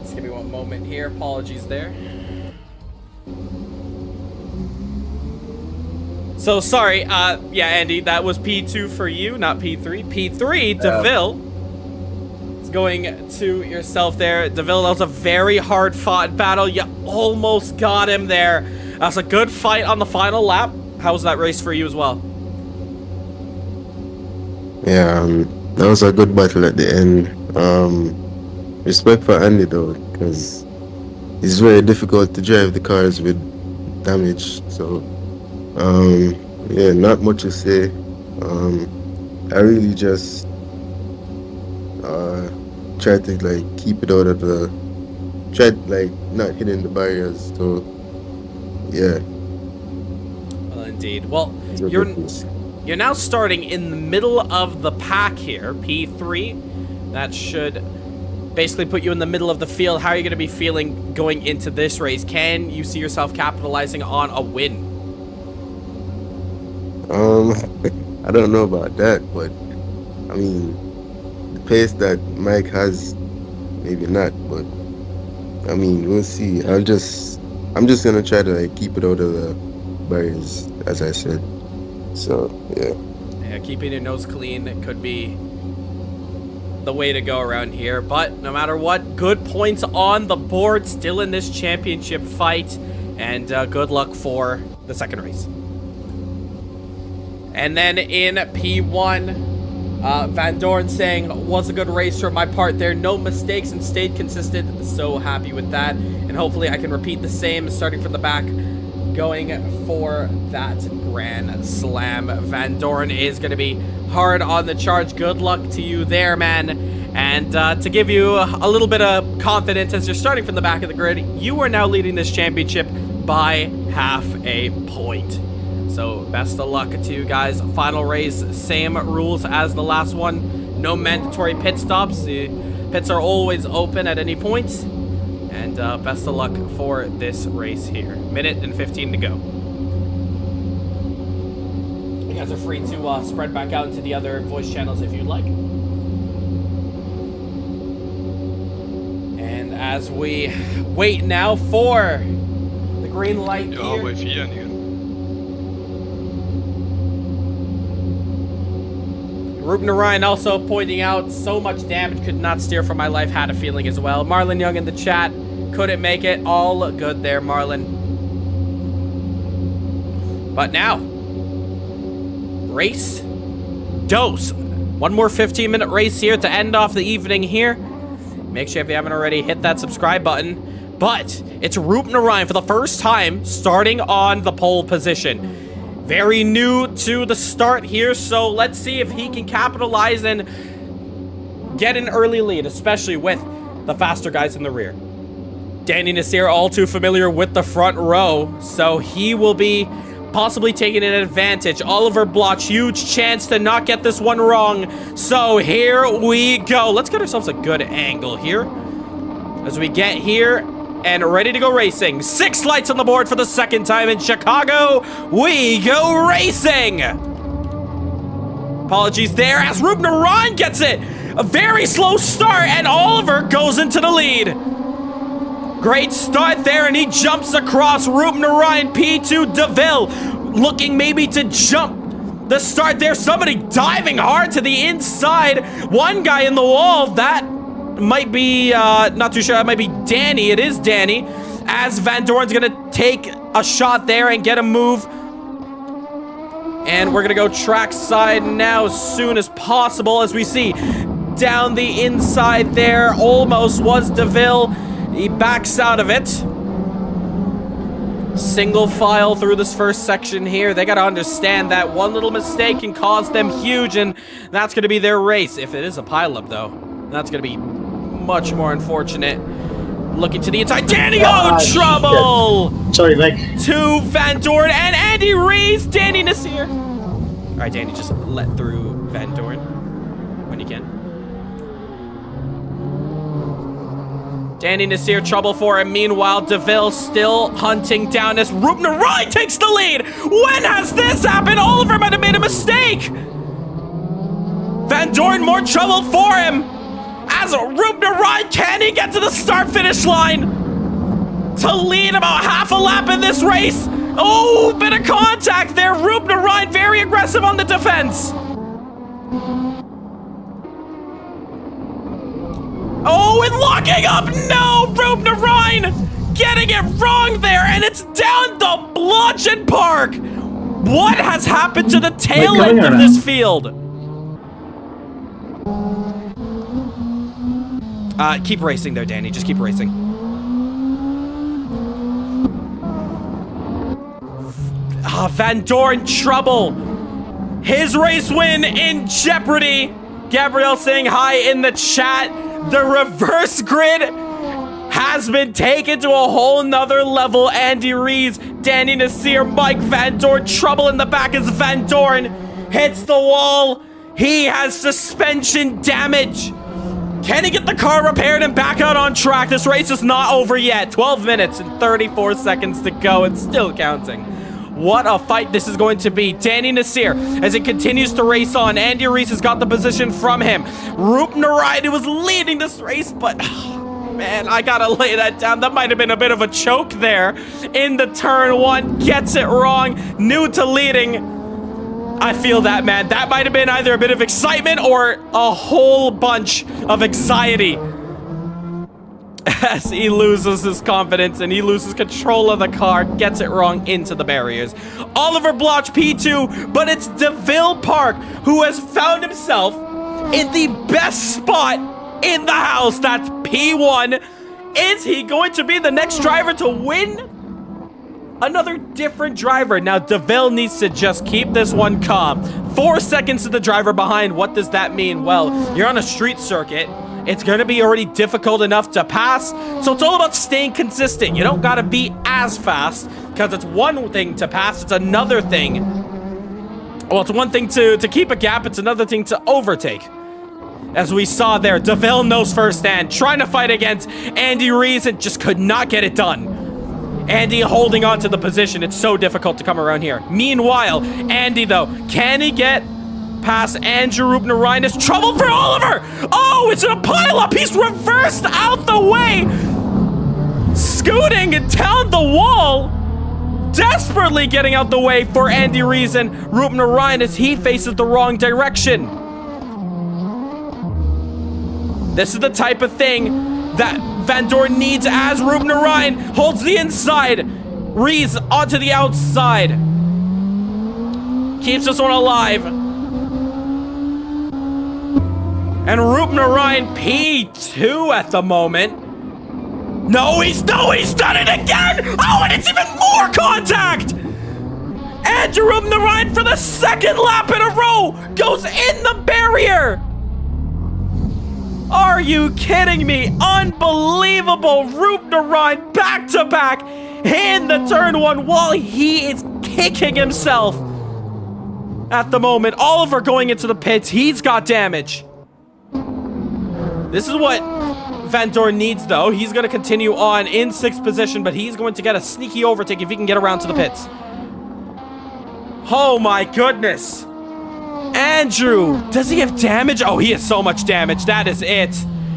Just give me one moment here. Apologies there. So, sorry. Yeah, Andy, that was P2 for you, not P3. P3, DeVille. Going to yourself there. DeVille, that was a very hard-fought battle. You almost got him there. That was a good fight on the final lap. How was that race for you as well? Yeah, that was a good battle at the end. Respect for Andy though, because it's very difficult to drive the cars with damage. So, yeah, not much to say. I really just try to like keep it out of the, try like not hitting the barriers. So yeah. Well, indeed. Well, you're now starting in the middle of the pack here, P3. That should basically put you in the middle of the field. How are you going to be feeling going into this race? Can you see yourself capitalizing on a win? I don't know about that, but I mean, pace that Mike has, maybe not, but I mean, we'll see. I'm just gonna try to like keep it out of the barriers, as I said. So yeah. Yeah, keeping your nose clean could be the way to go around here. But no matter what, good points on the board, still in this championship fight, and good luck for the second race. And then in P1. Van Dorn saying, was a good race for my part there. No mistakes and stayed consistent. So happy with that. And hopefully I can repeat the same starting from the back going for that Grand Slam. Van Dorn is going to be hard on the charge. Good luck to you there, man. And to give you a little bit of confidence as you're starting from the back of the grid, you are now leading this championship by half a point. So, best of luck to you guys. Final race, same rules as the last one. No mandatory pit stops. The pits are always open at any point. And best of luck for this race here. Minute and 15 to go. You guys are free to spread back out into the other voice channels if you'd like. And as we wait now for the green light here. Bij 4 nu. Ruben Orion also pointing out so much damage, could not steer for my life, had a feeling as well. Marlon Young in the chat, couldn't make it. All good there, Marlon. But now, race dose. One more 15-minute race here to end off the evening here. Make sure if you haven't already, hit that subscribe button. But it's Ruben Orion for the first time starting on the pole position. Very new to the start here, so let's see if he can capitalize and get an early lead, especially with the faster guys in the rear. Danny Nasir, all too familiar with the front row, so he will be possibly taking an advantage. Oliver Bloch, huge chance to not get this one wrong. So here we go. Let's get ourselves a good angle here as we get here. And ready to go racing. 6 lights on the board for the second time in Chicago. We go racing. Apologies there as Ruben Orion gets it. A very slow start and Oliver goes into the lead. Great start there and he jumps across Ruben Orion. P2 DeVille looking maybe to jump the start there. Somebody diving hard to the inside. One guy in the wall. That might be, not too sure, it might be Danny. It is Danny, as Van Dorn's gonna take a shot there and get a move. And we're gonna go track side now as soon as possible, as we see down the inside there. Almost was DeVille. He backs out of it. Single file through this first section here. They gotta understand that one little mistake can cause them huge, and that's gonna be their race. If it is a pileup, though, that's gonna be much more unfortunate. Looking to the inside, Danny, trouble! Shit. Sorry, Mike. To Van Dorn and Andy Rees, Danny Nasir. All right, Danny, just let through Van Dorn when you can. Danny Nasir, trouble for him. Meanwhile, DeVille still hunting down as Rupner Ryan takes the lead. When has this happened? Oliver might have made a mistake. Van Dorn, more trouble for him. As Rupner Ryan, can he get to the start-finish line to lead about half a lap in this race? Oh, bit of contact there. Rupner Ryan very aggressive on the defense. Oh, and locking up! No! Rupner Ryan getting it wrong there, and it's down the bludgeon park! What has happened to the tail end of this field? Keep racing there, Danny. Just keep racing. Van Dorn, trouble. His race win in jeopardy. Gabrielle saying hi in the chat. The reverse grid has been taken to a whole nother level. Andy Rees, Danny Nasir, Mike Van Dorn. Trouble in the back as Van Dorn hits the wall. He has suspension damage. Can he get the car repaired and back out on track? This race is not over yet. 12 minutes and 34 seconds to go and still counting. What a fight this is going to be. Danny Nasir, as it continues to race on. Andy Rees has got the position from him. Rupner Ryan, who was leading this race, but man, I gotta lay that down. That might have been a bit of a choke there in the turn one. Gets it wrong. New to leading. I feel that, man. That might have been either a bit of excitement or a whole bunch of anxiety. As he loses his confidence and he loses control of the car, gets it wrong into the barriers. Oliver Bloch P2, but it's DeVille Park who has found himself in the best spot in the house. That's P1. Is he going to be the next driver to win? Another different driver. Now, DeVille needs to just keep this one calm. 4 seconds to the driver behind. What does that mean? Well, you're on a street circuit. It's going to be already difficult enough to pass. So it's all about staying consistent. You don't got to be as fast because it's one thing to pass. It's another thing. Well, it's one thing to keep a gap. It's another thing to overtake. As we saw there, DeVille knows firsthand, trying to fight against Andy Rees and just could not get it done. Andy holding on to the position. It's so difficult to come around here. Meanwhile, Andy, though, can he get past Andrew Rupner Ryan? Is trouble for Oliver. Oh, it's a pileup. He's reversed out the way. Scooting down the wall. Desperately getting out the way for Andy Rees and Rupner Ryan as he faces the wrong direction. This is the type of thing that Van Dorn needs as Rupner Ryan holds the inside. Rees onto the outside. Keeps this one alive. And Rupner Ryan P2 at the moment. No, he's done it again! Oh, and it's even more contact! And Rupner Ryan for the second lap in a row goes in the barrier! Are you kidding me? Unbelievable! Rupner Ryan back to back in the turn one while he is kicking himself at the moment. Oliver going into the pits. He's got damage. This is what Van Dorn needs, though. He's going to continue on in 6th position, but he's going to get a sneaky overtake if he can get around to the pits. Oh my goodness. Andrew, does he have damage? Oh, he has so much damage. That is it.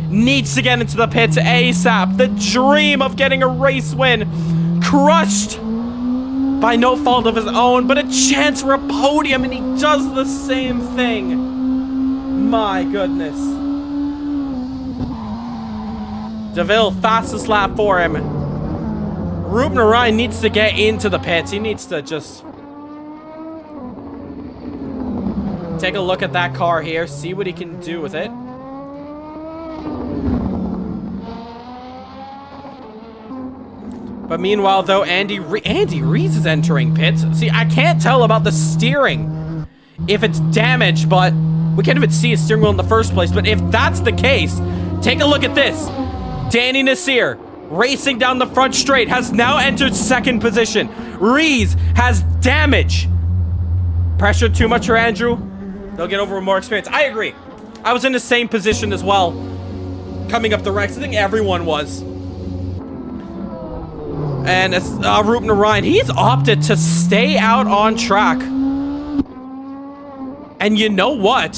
Needs to get into the pits ASAP. The dream of getting a race win. Crushed by no fault of his own, but a chance for a podium, and he does the same thing. My goodness. DeVille, fastest lap for him. Rupner Ryan needs to get into the pits. He needs to just take a look at that car here, see what he can do with it. But meanwhile, though, Andy Rees is entering pits. See, I can't tell about the steering, if it's damaged, but we can't even see his steering wheel in the first place. But if that's the case, take a look at this. Danny Nasir, racing down the front straight, has now entered 2nd position. Rees has damage. Pressure too much for Andrew. They'll get over with more experience. I agree. I was in the same position as well. Coming up the ranks. I think everyone was. And it's Ruben Ryan. He's opted to stay out on track. And you know what?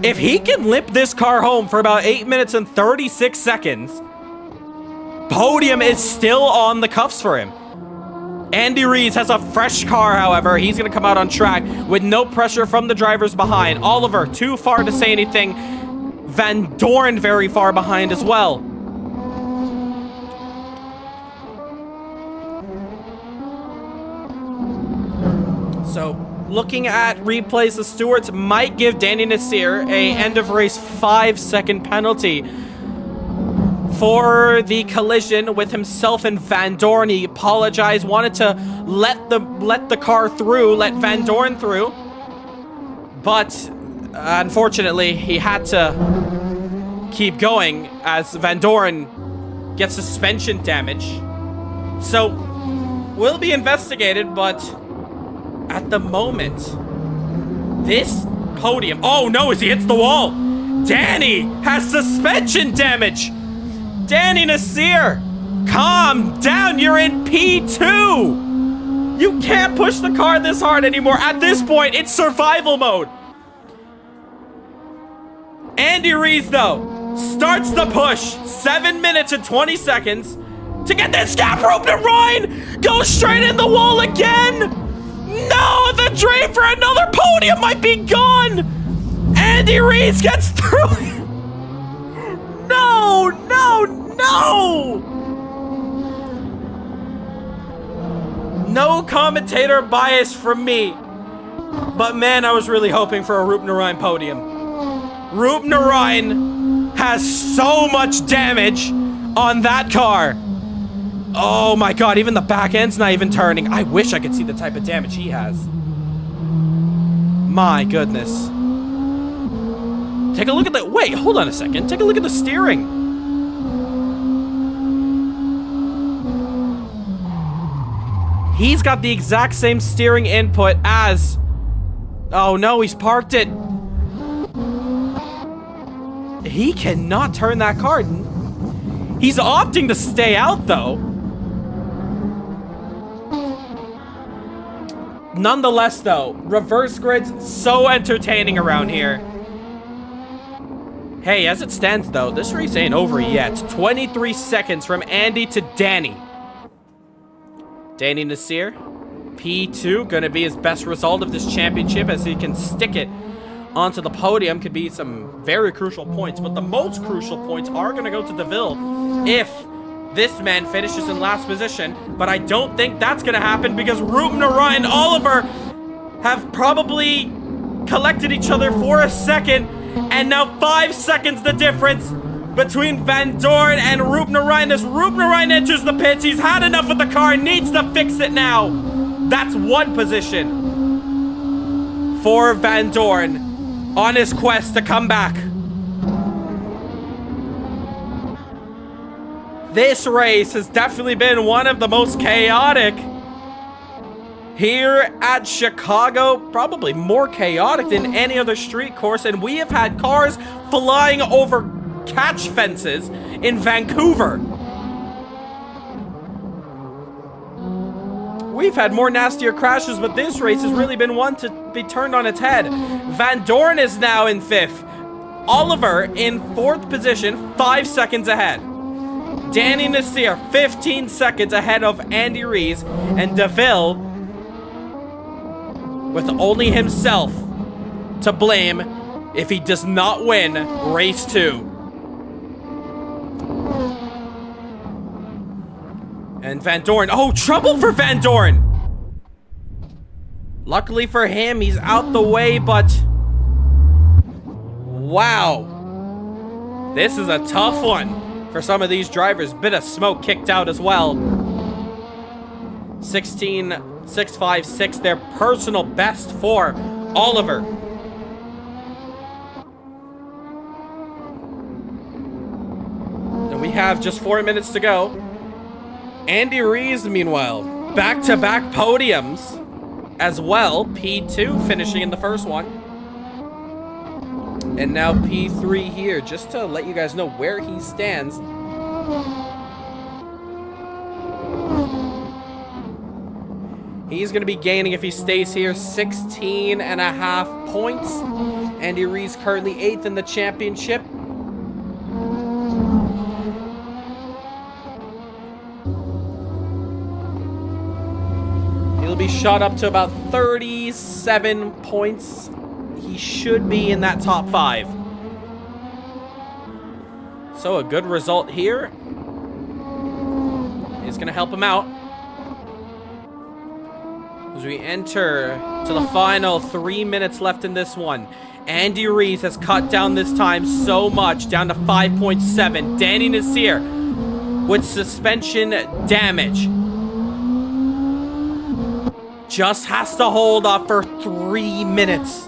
If he can limp this car home for about 8 minutes and 36 seconds, podium is still on the cuffs for him. Andy Rees has a fresh car, however. He's going to come out on track with no pressure from the drivers behind. Oliver, too far to say anything. Van Dorn very far behind as well. So, looking at replays, the stewards might give Danny Nasir a end of race 5-second penalty for the collision with himself and Van Dorn. He apologized, wanted to let the car through, let Van Dorn through, but unfortunately he had to keep going as Van Dorn gets suspension damage. So will be investigated, but at the moment, this podium, oh no, as he hits the wall, Danny has suspension damage. Danny Nasir, calm down, you're in P2. You can't push the car this hard anymore. At this point, it's survival mode. Andy Rees, though, starts the push. 7 minutes and 20 seconds to get this gap. Ruben Ryan goes straight in the wall again. No, the dream for another podium might be gone. Andy Rees gets through. No, no, no! No commentator bias from me. But man, I was really hoping for a Ruben Ryan podium. Ruben Ryan has so much damage on that car. Oh my god, even the back end's not even turning. I wish I could see the type of damage he has. My goodness. Take a look at the... Wait, hold on a second. Take a look at the steering. He's got the exact same steering input as... Oh no, he's parked it. He cannot turn that car. He's opting to stay out, though. Nonetheless, though, reverse grids so entertaining around here. Hey, as it stands, though, this race ain't over yet. 23 seconds from Andy to Danny. Danny Nasir, P2, gonna be his best result of this championship as he can stick it onto the podium. Could be some very crucial points, but the most crucial points are gonna go to DeVille if this man finishes in last position. But I don't think that's gonna happen because Ruben Ryan and Oliver have probably collected each other for a second. And now 5 seconds the difference between Van Dorn and Ruben Ryan. As Ruben Ryan enters the pits, he's had enough of the car, needs to fix it now. That's one position for Van Dorn on his quest to come back. This race has definitely been one of the most chaotic here at Chicago, probably more chaotic than any other street course, and we have had cars flying over catch fences in Vancouver. We've had more nastier crashes, but this race has really been one to be turned on its head. Van Dorn is now in 5th. Oliver in 4th position, 5 seconds ahead. Danny Nasir, 15 seconds ahead of Andy Rees, and DeVille with only himself to blame if he does not win race 2. And Van Dorn, oh, trouble for Van Dorn! Luckily for him, he's out the way, but wow. This is a tough one for some of these drivers. Bit of smoke kicked out as well. 16.656, their personal best for Oliver. And we have just 4 minutes to go. Andy Rees, meanwhile, back-to-back podiums. as well. P2 finishing in the first one. And now P3 here, just to let you guys know where he stands. He's going to be gaining, if he stays here, 16.5 points. Andy Rees currently 8th in the championship. He'll be shot up to about 37 points. He should be in that top 5. So a good result here is going to help him out as we enter to the final 3 minutes left in this one. Andy Rees has cut down this time so much, down to 5.7. Danny Nasir with suspension damage just has to hold off for 3 minutes.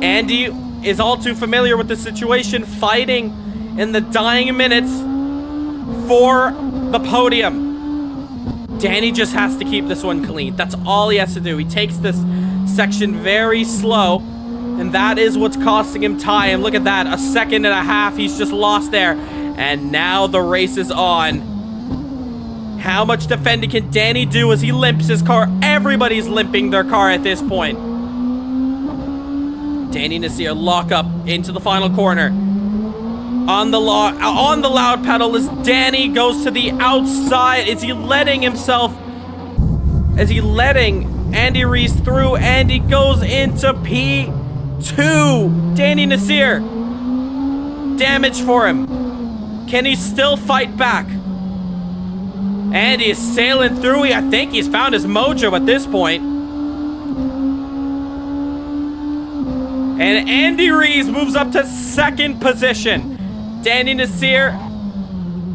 Andy is all too familiar with the situation, fighting in the dying minutes for the podium. Danny just has to keep this one clean. That's all he has to do. He takes this section very slow, and that is what's costing him time. Look at that, 1.5 seconds he's just lost there. And now the race is on. How much defending can Danny do as he limps his car? Everybody's limping their car at this point. Danny Nasir lock up into the final corner. On the loud pedal as Danny goes to the outside. Is he letting Andy Rees through? Andy goes into P2. Danny Nasir. Damage for him. Can he still fight back? Andy is sailing through. I think he's found his mojo at this point. And Andy Rees moves up to 2nd position. Danny Nasir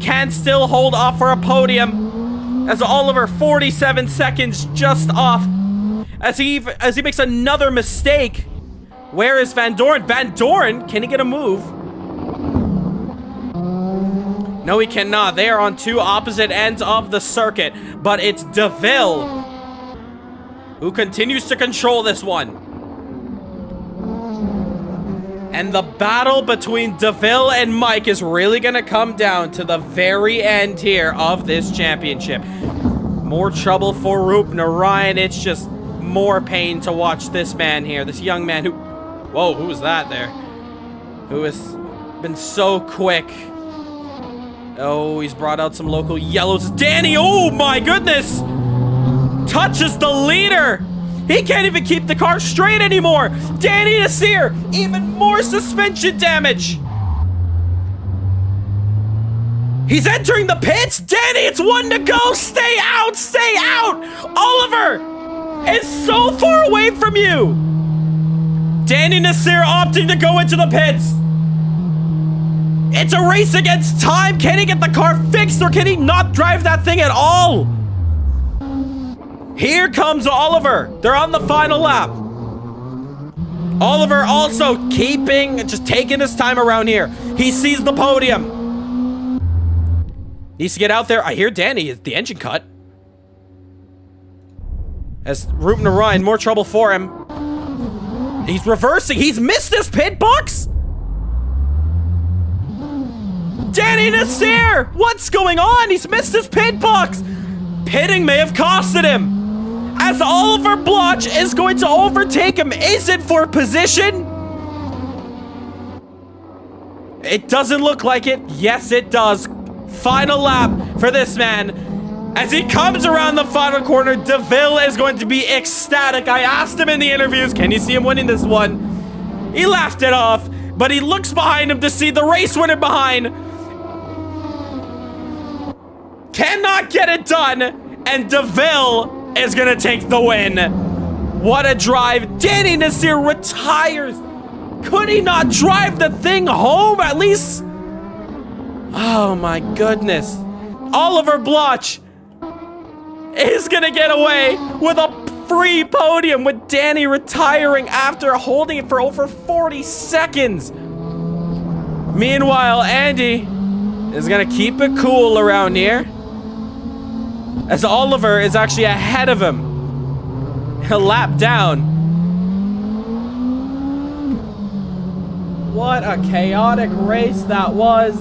can still hold off for a podium as Oliver 47 seconds just off as he makes another mistake. Where is Van Doren? Van Doren, can he get a move? No, he cannot. They are on 2 opposite ends of the circuit, but it's DeVille who continues to control this one. And the battle between DeVille and Mike is really going to come down to the very end here of this championship. More trouble for Rupnarayan. It's just more pain to watch this man here. This young man who... Whoa, who was that there? Who has been so quick. Oh, he's brought out some local yellows. Danny, oh my goodness! Touches the leader! He can't even keep the car straight anymore! Danny Nasir, even more suspension damage! He's entering the pits! Danny, it's 1 to go! Stay out! Stay out! Oliver is so far away from you! Danny Nasir opting to go into the pits! It's a race against time! Can he get the car fixed or can he not drive that thing at all? Here comes Oliver. They're on the final lap. Oliver also just taking his time around here. He sees the podium. Needs to get out there. I hear Danny, is the engine cut. As Rupnarayan, more trouble for him. He's reversing. He's missed his pit box. Danny Nasir! What's going on? He's missed his pit box! Pitting may have costed him! As Oliver Bloch is going to overtake him. Is it for position? It doesn't look like it. Yes, it does. Final lap for this man. As he comes around the final corner, DeVille is going to be ecstatic. I asked him in the interviews, can you see him winning this one? He laughed it off, but he looks behind him to see the race winner behind. Cannot get it done, and DeVille is gonna take the win. What a drive. Danny Nasir retires. Could he not drive the thing home at least? Oh my goodness. Oliver Bloch is gonna get away with a free podium with Danny retiring after holding it for over 40 seconds. Meanwhile, Andy is gonna keep it cool around here. as Oliver is actually ahead of him. A lap down. What a chaotic race that was.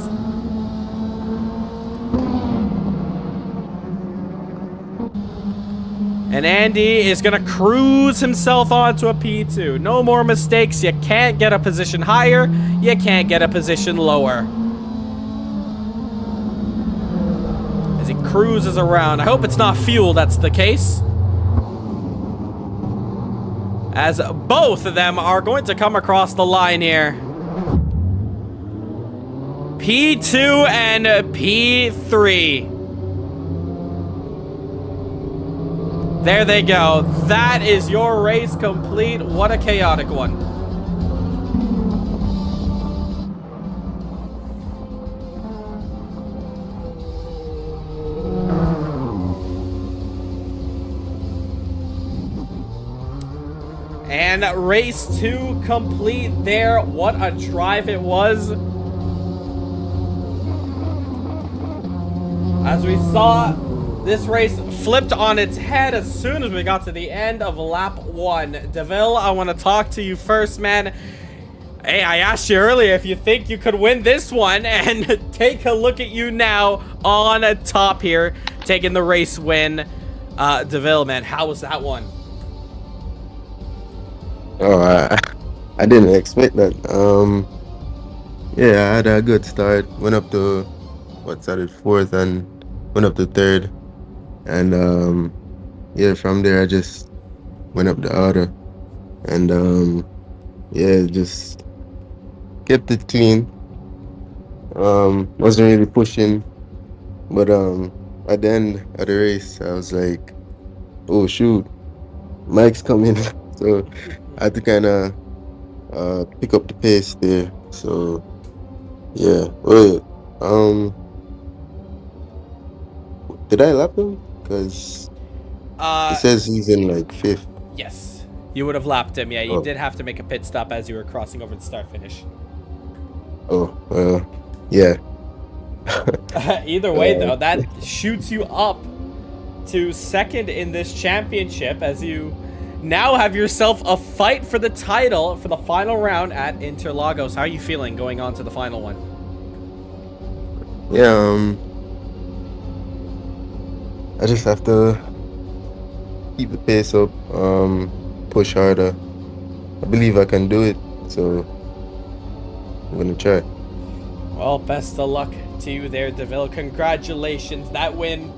And Andy is going to cruise himself onto a P2. No more mistakes. You can't get a position higher. You can't get a position lower. As he cruises around. I hope it's not fuel that's the case. As both of them are going to come across the line here. P2 and P3. There they go. That is your race complete. What a chaotic one. And race 2 complete there. What a drive it was. As we saw, this race flipped on its head as soon as we got to the end of lap 1. DeVille, I want to talk to you first, man. Hey, I asked you earlier if you think you could win this one, and take a look at you now on top here, taking the race win. DeVille, man, how was that one? Oh, I didn't expect that. Yeah, I had a good start. Went up to, started 4th and went up to 3rd. And yeah, from there I just went up the order. And yeah, just kept it clean. Wasn't really pushing. But at the end of the race, I was like, oh shoot, Mike's coming. So I had to kind of pick up the pace there. So yeah, wait, did I lap him? Because it says he's in like 5th. Yes, you would have lapped him. Yeah, you Oh. did have to make a pit stop as you were crossing over the start finish. Oh, well, yeah. Either way, though, that shoots you up to 2nd in this championship as you now have yourself a fight for the title for the final round at Interlagos. How are you feeling going on to the final one? Yeah, I just have to keep the pace up, push harder. I believe I can do it, so I'm gonna try. Well, best of luck to you there, DeVille. Congratulations. That win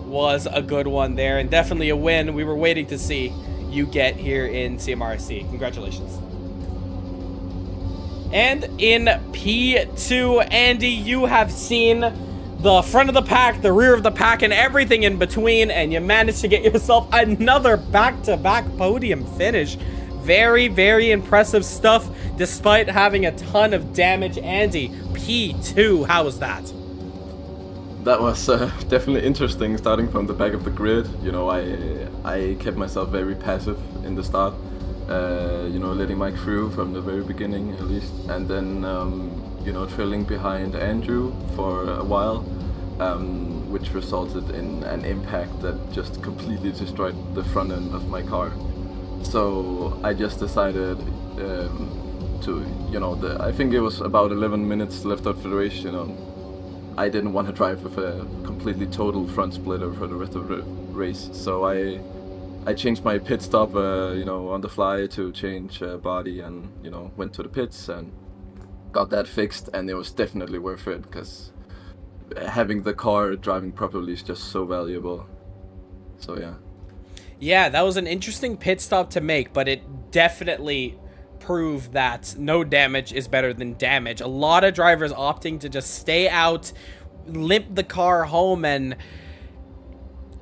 was a good one there, and definitely a win we were waiting to see you get here in CMRSC. Congratulations. And in P2, Andy, you have seen the front of the pack, the rear of the pack, and everything in between, and you managed to get yourself another back-to-back podium finish. Very, very impressive stuff, despite having a ton of damage. Andy, P2, how was that? That was definitely interesting, starting from the back of the grid. You know, I kept myself very passive in the start, you know, letting Mike through from the very beginning at least, and then you know, trailing behind Andrew for a while, which resulted in an impact that just completely destroyed the front end of my car. So I just decided to, you know, I think it was about 11 minutes left of the race, you know, I didn't want to drive with a completely total front splitter for the rest of the race. So I changed my pit stop, you know, on the fly to change body, and, you know, went to the pits and got that fixed, and it was definitely worth it, because having the car driving properly is just so valuable. So yeah. Yeah, that was an interesting pit stop to make, but it definitely proved that no damage is better than damage. A lot of drivers opting to just stay out, limp the car home, and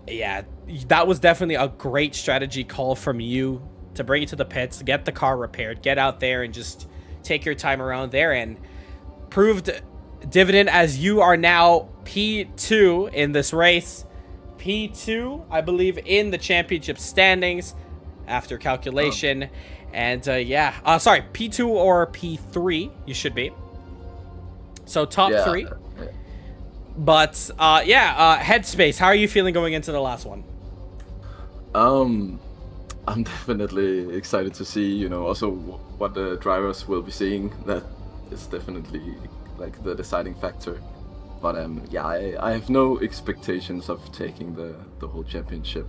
yeah, that was definitely a great strategy call from you to bring it to the pits, get the car repaired, get out there and just take your time around there, and proved dividend as you are now P2 in this race. P2, I believe, in the championship standings after calculation. And yeah, sorry, P2 or P3 you should be. So top three. But headspace. How are you feeling going into the last one? I'm definitely excited to see, you know, also what the drivers will be seeing. That is definitely like the deciding factor. But I have no expectations of taking the whole championship.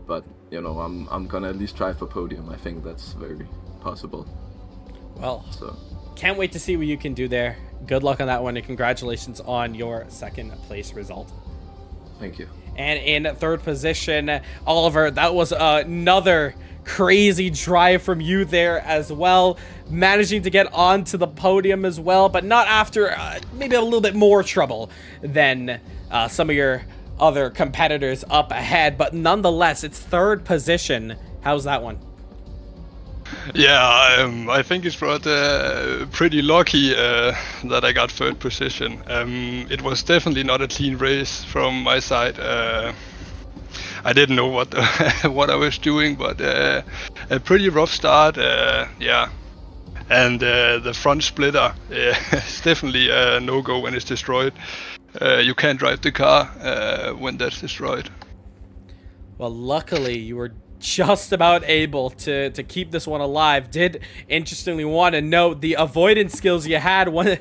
But you know, I'm gonna at least try for podium. I think that's very possible. Well, So can't wait to see what you can do there. Good luck on that one, and congratulations on your second place result. thank you. And in third position, Oliver, that was another crazy drive from you there as well. Managing to get onto the podium as well, but not after maybe a little bit more trouble than some of your other competitors up ahead. But nonetheless, it's third position. How's that one? Yeah, I think it's pretty lucky that I got third position. It was definitely not a clean race from my side. I didn't know what what I was doing, but a pretty rough start. Yeah, and the front splitter is definitely a no-go when it's destroyed. You can't drive the car when that's destroyed. Well, luckily you were just about able to keep this one alive. Did interestingly want to note the avoidance skills you had when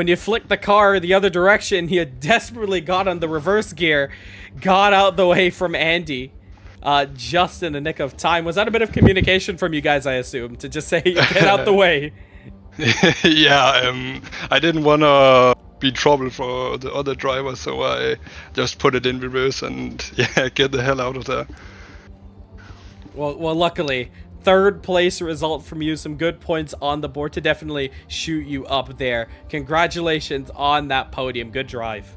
you flicked the car the other direction. You desperately got on the reverse gear, got out the way from Andy just in the nick of time. Was that a bit of communication from you guys, I assume, to just say get out the way? Yeah, I didn't want to be trouble for the other driver, so I just put it in reverse and yeah, get the hell out of there. Well, luckily, third place result from you. Some good points on the board to definitely shoot you up there. Congratulations on that podium. Good drive.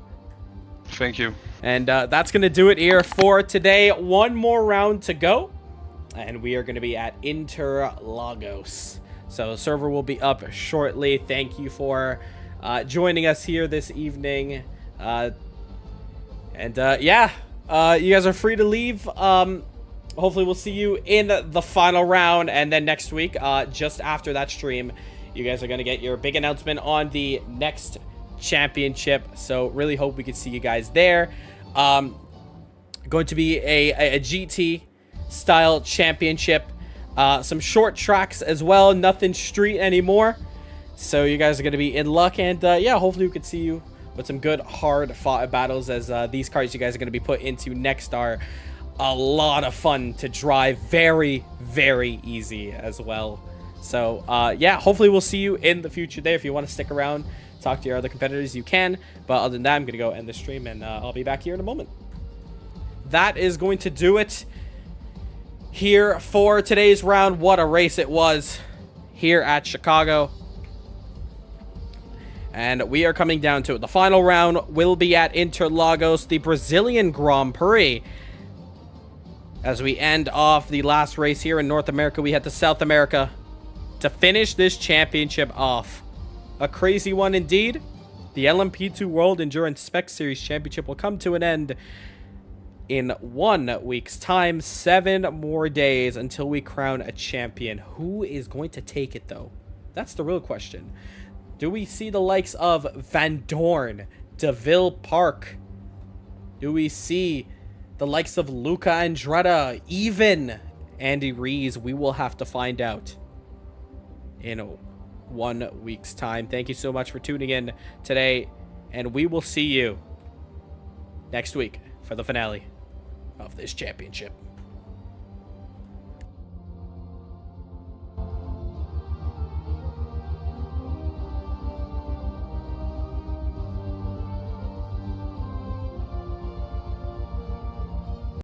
Thank you. And that's going to do it here for today. One more round to go. And we are going to be at Interlagos. So the server will be up shortly. Thank you for joining us here this evening. You guys are free to leave. Hopefully we'll see you in the final round, and then next week, just after that stream, you guys are going to get your big announcement on the next championship. So really hope we can see you guys there. Going to be a GT style championship, some short tracks as well, nothing street anymore. So you guys are going to be in luck, and hopefully we can see you with some good hard fought battles, as these cars you guys are going to be put into next are a lot of fun to drive, very, very easy as well. So hopefully we'll see you in the future there. If you want to stick around, talk to your other competitors, you can. But other than that, I'm gonna go end the stream, and I'll be back here in a moment. That is going to do it here for today's round. What a race it was here at Chicago. And we are coming down to it. The final round will be at Interlagos, the Brazilian Grand Prix. As we end off the last race here in North America, we head to South America to finish this championship off. A crazy one indeed. The LMP2 World Endurance Spec Series Championship will come to an end in 1 week's time. 7 more days until we crown a champion. Who is going to take it, though? That's the real question. Do we see the likes of Van Dorn, DeVille Park? Do we see the likes of Luca Andretti, even Andy Rees? We will have to find out in 1 week's time. Thank you so much for tuning in today, and we will see you next week for the finale of this championship.